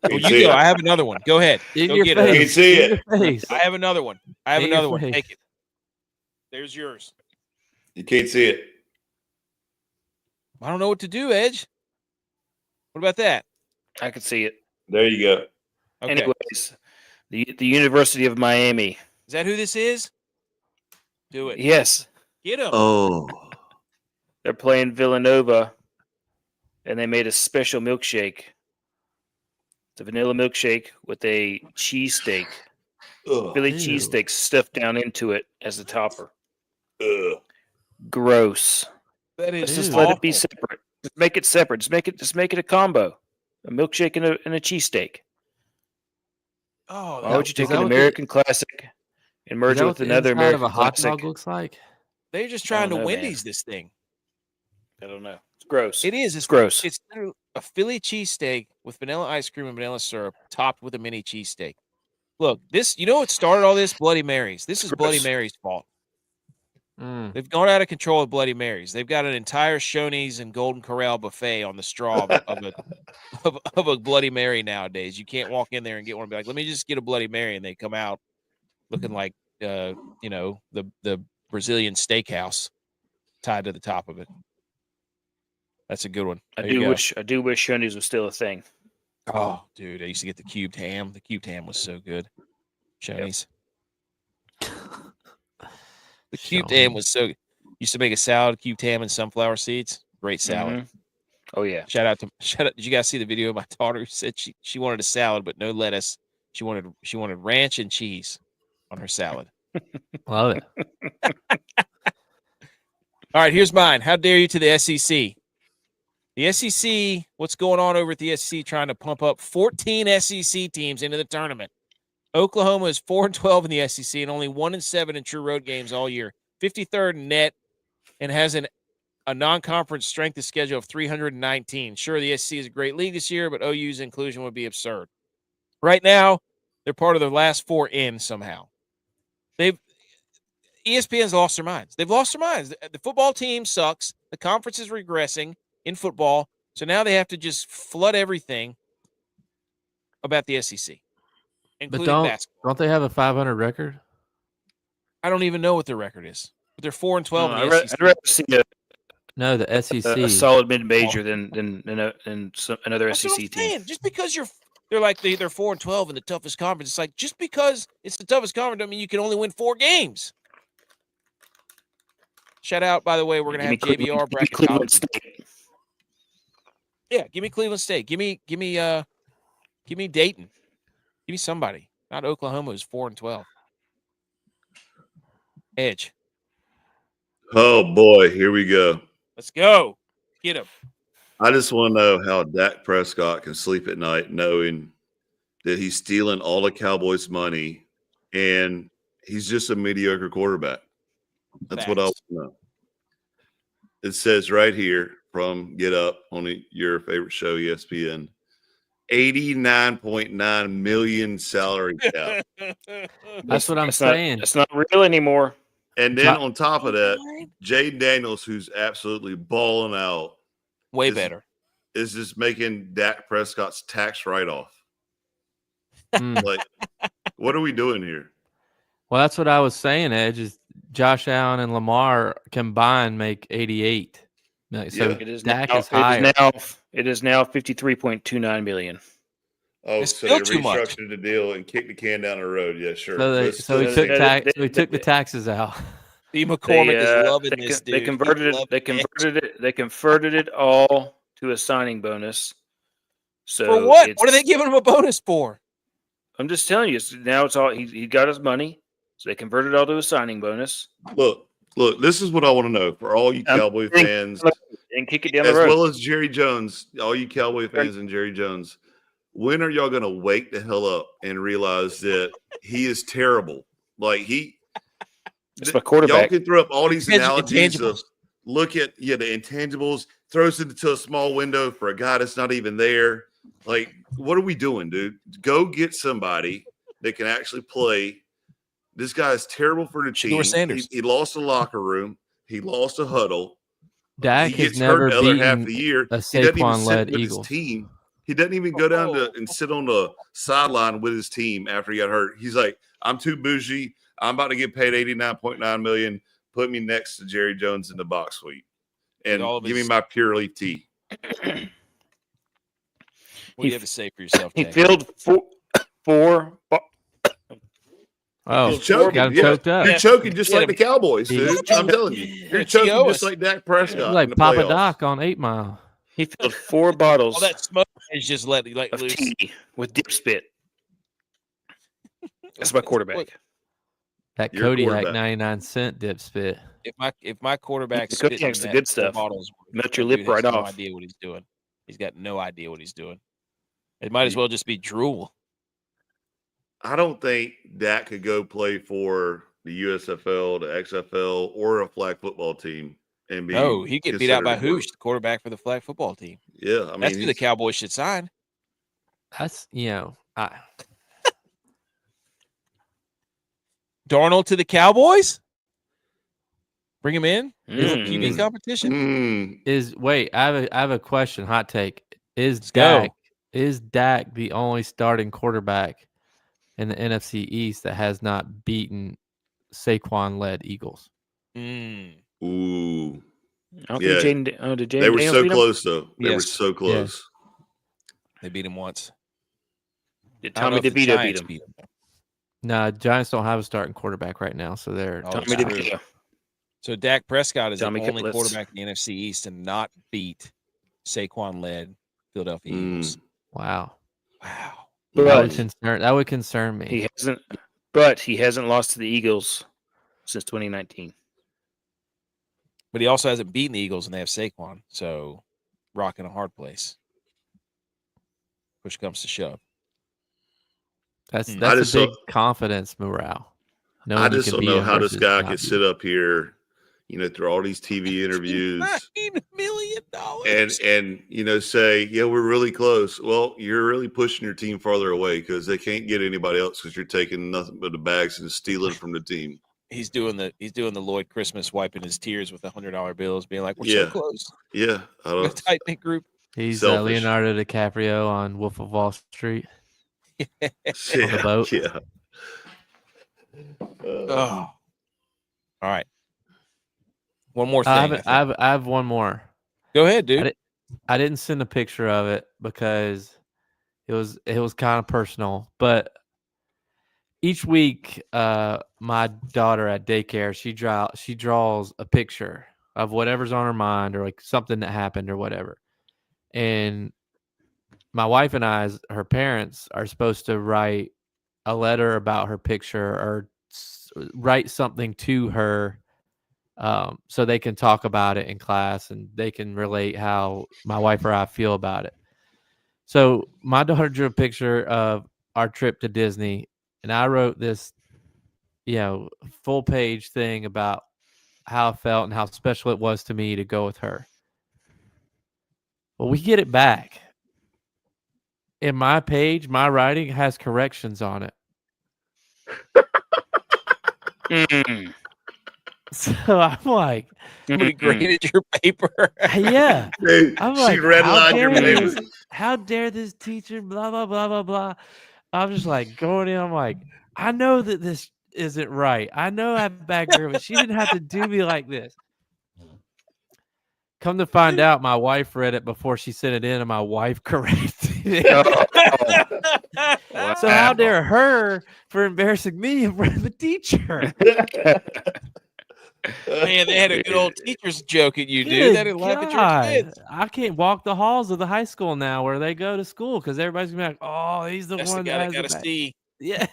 Well, you go. I have another one. Go ahead. In Go your get face. it. You can see In it. your face. I have another one. I have In your another one. face. Take it. There's yours. You can't see it. I don't know what to do, Edge. What about that? I could see it. There you go. Okay. Anyways, the University of Miami. Is that who this is? Do it. Yes, Get him. Oh, they're playing Villanova, and they made a special milkshake. It's a vanilla milkshake with a cheesesteak, Philly Ew. cheesesteak stuffed down into it as a topper. ugh. Gross. That is Just Ew. let it be awful. separate. Just make it separate. Just make it a combo. A milkshake and a cheesesteak. Oh, Why would you is take that an what the- American classic and merge Is it that with what the another inside American of a hot classic? dog looks like? they're just trying to don't know, man. Wendy's this thing. I don't know. It's gross. It is. It's gross. It's literally a Philly cheesesteak with vanilla ice cream and vanilla syrup topped with a mini cheesesteak. Look, this, you know what started all this? Bloody Marys. This is Bloody Gross. Mary's fault. Mm. They've gone out of control with Bloody Marys. They've got an entire Shoney's and Golden Corral buffet on the straw of a Bloody Mary nowadays. You can't walk in there and get one and be like, let me just get a Bloody Mary. And they come out looking like, the Brazilian steakhouse tied to the top of it. That's a good one. I There you do go. wish Shoney's was still a thing. Oh, dude, I used to get the cubed ham. The cubed ham was so good. Shoney's. The cubed ham was so good. Used to make a salad, cubed ham and sunflower seeds. Great salad. Mhm. Oh yeah. Shout out. Did you guys see the video of my daughter who said she wanted a salad but no lettuce? She wanted ranch and cheese on her salad. Love it. All right, here's mine. How dare you to the SEC? The SEC, what's going on over at the SEC trying to pump up 14 SEC teams into the tournament? Oklahoma is 4-12 in the SEC and only 1-7 in true road games all year. 53rd in net and has a non-conference strength of schedule of 319. Sure, the SEC is a great league this year, but OU's inclusion would be absurd. Right now, they're part of the last four in somehow. ESPN's lost their minds. They've lost their minds. The football team sucks. The conference is regressing in football. So now they have to just flood everything about the SEC, But including basketball. don't they have a 500 record? I don't even know what their record is. But they're 4-12 in I'd the SEC. rather see No, the SEC. a solid mid-major than another That's SEC what I'm team. saying. Just because they're 4-12 in the toughest conference, it's like just because it's the toughest conference, I mean you can only win 4 games. Shout out, by the way, we're gonna have JBR bracketology. Yeah, give me Cleveland State. Give me Dayton. Give me somebody. Not Oklahoma, who's 4-12. Edge. Oh boy, here we go. Let's go. Get him. I just want to know how Dak Prescott can sleep at night knowing that he's stealing all the Cowboys' money and he's just a mediocre quarterback. That's what I want to know. It says right here from Get Up on your favorite show, ESPN, 89.9 million salary cap. That's what I'm saying. It's not real anymore. And then on top of that, Jaden Daniels, who's absolutely balling out, Way better. is just making Dak Prescott's tax write-off. Like, what are we doing here? Well, that's what I was saying, Edge, is Josh Allen and Lamar combined make 88. So Yeah. It is Dak now, is higher. It is now 53.29 million. Oh, It's so they still too much. restructured the deal and kicked the can down the road. Yeah, sure. So he But took still- took the taxes out. B. McCormick is They, loving they, this, they dude. converted He's it. They loving converted it. They converted it all to a signing bonus. So For what? What are they giving him a bonus for? I'm just telling you. Now it's all he got his money, so they converted all to a signing bonus. Look. This is what I want to know for all you Cowboy fans, and kick it down the as road. well as Jerry Jones. All you Cowboy fans and Jerry Jones. When are y'all going to wake the hell up and realize that he is terrible? Like it's my quarterback. Y'all can throw up all these analogies of look at the intangibles, throws it into a small window for a guy that's not even there. Like, what are we doing, dude? Go get somebody that can actually play. This guy is terrible for the team. He lost the locker room. He lost a huddle. Dak he gets has never hurt the other beaten half of the year. a He doesn't even sit Saquon-led with Eagle. his team. He doesn't even go down and sit on the sideline with his team after he got hurt. He's like, I'm too bougie. I'm about to get paid $89.9 million. Put me next to Jerry Jones in the box suite and give me my Pure Leaf tea. What do you have to say for yourself? He filled four. Oh, he's choking. got him choked up. You're choking just like the Cowboys, dude. I'm telling you. You're choking just like Dak Prescott. Like in the Papa playoffs. Doc on 8 Mile. He filled 4 bottles All that smoke is just let of loose. tea with dip spit. That's my quarterback. That Your Kodiak quarterback. 99-cent dip spit. If my quarterback's The Kodiak's the good stuff. Melt your lip right no off. idea what he's doing. He's got no idea what he's doing. It might as well just be drool. I don't think Dak could go play for the USFL, the XFL, or a flag football team and be. No, he get beat out by considered Hoosh, the quarterback for the flag football team. Yeah, I mean, That's who the Cowboys should sign. That's Darnold to the Cowboys? Bring him in? QB competition? I have a question, hot take. Is go. Dak the only starting quarterback in the NFC East that has not beaten Saquon-led Eagles? Ooh. I don't think did Jaden they were Daniels so beat him? close, though. They were Yes. so close. They beat him once. Did I don't know Tommy if the DeVito Giants beat him? No, Giants don't have a starting quarterback right now, so they're Oh, Tommy that's true. DeVito. So Dak Prescott is Tommy the only Cutlets. quarterback in the NFC East to not beat Saquon-led Philadelphia Eagles. wow. Wow. That would concern me. He hasn't lost to the Eagles since 2019. But he also hasn't beaten the Eagles, and they have Saquon. So, rock in a hard place. Push comes to shove. That's I a just big don't- confidence morale. I just don't know how this guy could sit up here, through all these TV interviews $9 million. and say, yeah, we're really close. Well, you're really pushing your team farther away because they can't get anybody else because you're taking nothing but the bags and stealing from the team. He's doing the Lloyd Christmas, wiping his tears with $100 bills, being like, "We're Yeah. so close." Yeah, I A don't. tight knit group. He's Selfish. Leonardo DiCaprio on Wolf of Wall Street. Yeah, On the boat. Yeah. Oh. All right. One more thing. I have one more. Go ahead, dude. I didn't send a picture of it because it was kind of personal. But each week, my daughter at daycare, she draws a picture of whatever's on her mind or like something that happened or whatever. And my wife and I, as her parents, are supposed to write a letter about her picture or write something to her so they can talk about it in class and they can relate how my wife or I feel about it. So my daughter drew a picture of our trip to Disney, and I wrote this, full page thing about how I felt and how special it was to me to go with her. Well, we get it back. In my page, my writing has corrections on it. So I'm like, Somebody graded your paper. yeah. Dude, I'm she like, redlined your paper. how dare this teacher, blah, blah, blah, blah, blah. I'm just like going in. I'm like, I know that this isn't right. I know I backed her, but she didn't have to do me like this. Come to find out, my wife read it before she sent it in, and my wife corrected it. So how dare her for embarrassing me in front of the teacher? Man, they had a good old teacher's joke at you, dude. They didn't laugh at your kids. I can't walk the halls of the high school now where they go to school because everybody's gonna be like, "Oh, he's the That's one the guy that that has got the a C. Yeah,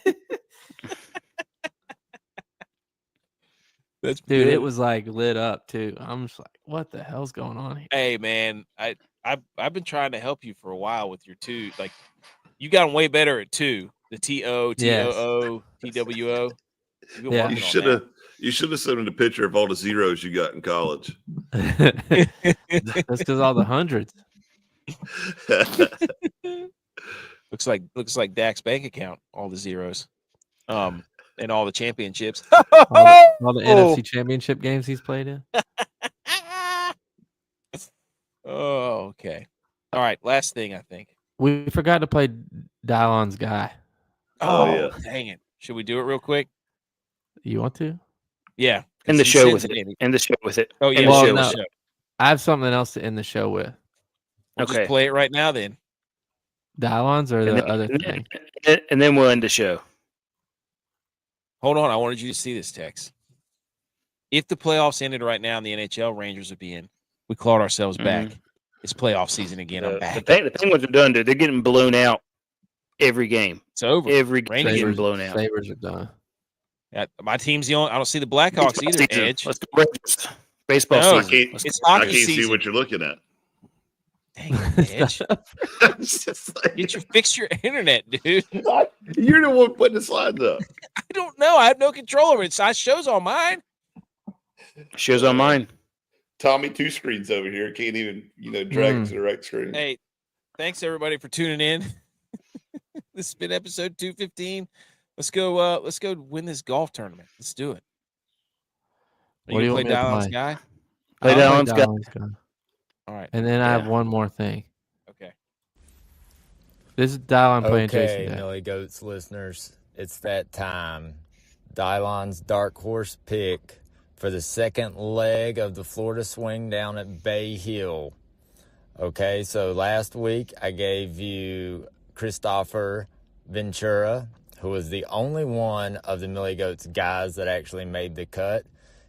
That's dude, good. it was like lit up too. I'm just like, what the hell's going on here? Hey, man, I've been trying to help you for a while with your two. Like, you got way better at two. The TO, TOO, TWO. You've been Yeah. working You on should that. have. You should have sent him a picture of all the zeros you got in college. That's because all the hundreds. Looks like Dak's bank account. All the zeros, and all the championships. All the NFC Championship games he's played in. Oh, okay. All right. Last thing, I think. We forgot to play Dylon's guy. Oh, Oh, yeah. dang it! Should we do it real quick? You want to? Yeah. End the he show sends with it. in. End the show with it. Oh, yeah. End the Well, show no. with it. I have something else to end the show with. We'll Okay. just play it right now then. Dylon's or And the then- other thing? And then we'll end the show. Hold on. I wanted you to see this text. If the playoffs ended right now and the NHL Rangers would be in, we clawed ourselves back. It's playoff season again. I'm back. The Penguins are done, dude. They're getting blown out every game. It's over. Every game Rangers they're getting blown out. Sabres are done. My team's the only. I don't see the Blackhawks either. Season. Edge. Let's go Rangers. Baseball No, I season. can't. It's I hockey can't see season. what you're looking at. Dang it, Edge. It's just like- Fix your internet, dude. You're the one putting the slides up. I don't know. I have no control over it. It shows on mine. Shows on mine. Tommy, two screens over here. Can't even, drag it to the right screen. Hey, thanks everybody for tuning in. This has been episode 215. Let's go win this golf tournament. Let's do it. What do you play want me to Dylon's play? guy? Play I'll Dylon's guy. All right. And then I have one more thing. Okay. This is Dylon playing Okay, Jason. Millie Goats listeners, it's that time. Dylon's dark horse pick for the second leg of the Florida swing down at Bay Hill. Okay, so last week I gave you Christopher Ventura, who was the only one of the Millie Goats guys that actually made the cut.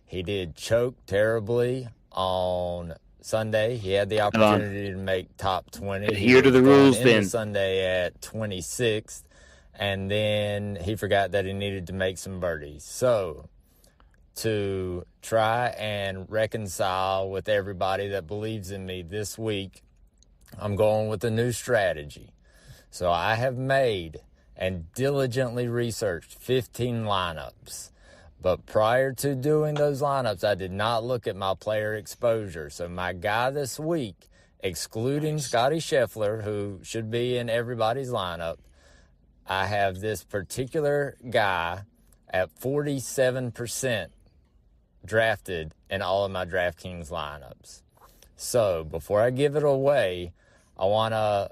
He did choke terribly on Sunday. He had the opportunity to make top 20. Adhere to the rules then. Sunday at 26th, and then he forgot that he needed to make some birdies. So to try and reconcile with everybody that believes in me this week, I'm going with a new strategy. So I have made and diligently researched 15 lineups. But prior to doing those lineups, I did not look at my player exposure. So my guy this week, excluding Scotty Scheffler, who should be in everybody's lineup, I have this particular guy at 47% drafted in all of my DraftKings lineups. So before I give it away, I want to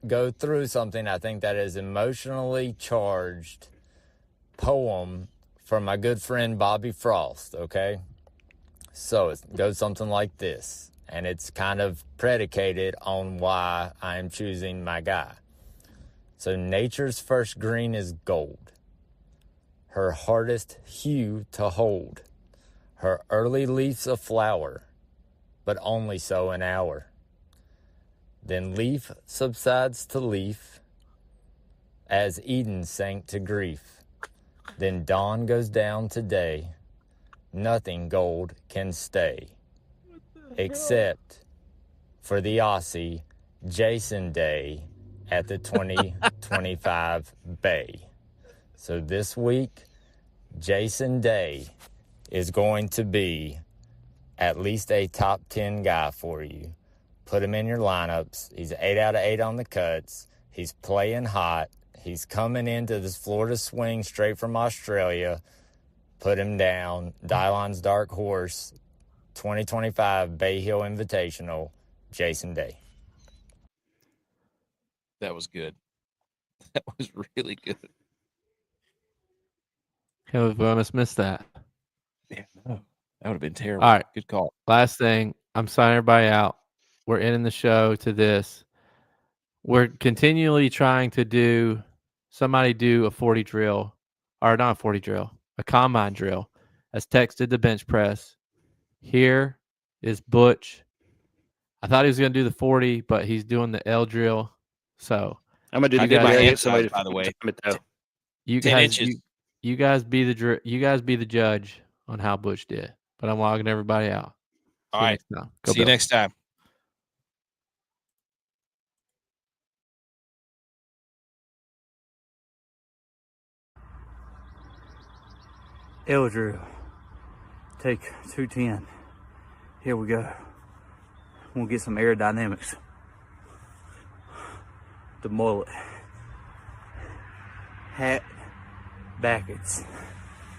go through something I think that is emotionally charged poem from my good friend Bobby Frost, okay? So it goes something like this, and it's kind of predicated on why I am choosing my guy. So nature's first green is gold, her hardest hue to hold, her early leaf's a flower, but only so an hour. Then leaf subsides to leaf, as Eden sank to grief. Then dawn goes down to day, nothing gold can stay, except for the Aussie Jason Day at the 2025 Bay. So this week, Jason Day is going to be at least a top 10 guy for you. Put him in your lineups. He's 8 out of 8 on the cuts. He's playing hot. He's coming into this Florida swing straight from Australia. Put him down. Dylon's dark horse, 2025 Bay Hill Invitational, Jason Day. That was good. That was really good. Can't believe I almost missed that. Yeah, no, that would have been terrible. All right. Good call. Last thing, I'm signing everybody out. We're ending the show to this. We're continually trying to do a 40 drill, or not a 40 drill, a combine drill has texted the bench press. Here is Butch. I thought he was going to do the 40, but he's doing the L drill. So I'm gonna do I the did my I hand get somebody size, to by the way. time it, though. you 10 guys, inches. you guys be the judge on how Butch did. But I'm logging everybody out. All right. See you next time. L drill. Take 210. Here we go. We'll get some aerodynamics. The mullet. Hat backwards.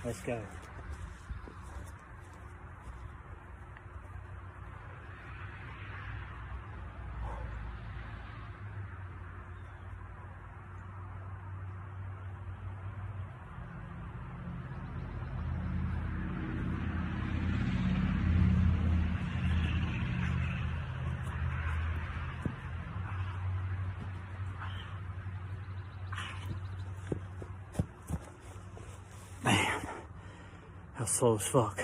Let's go. Man, that was slow as fuck.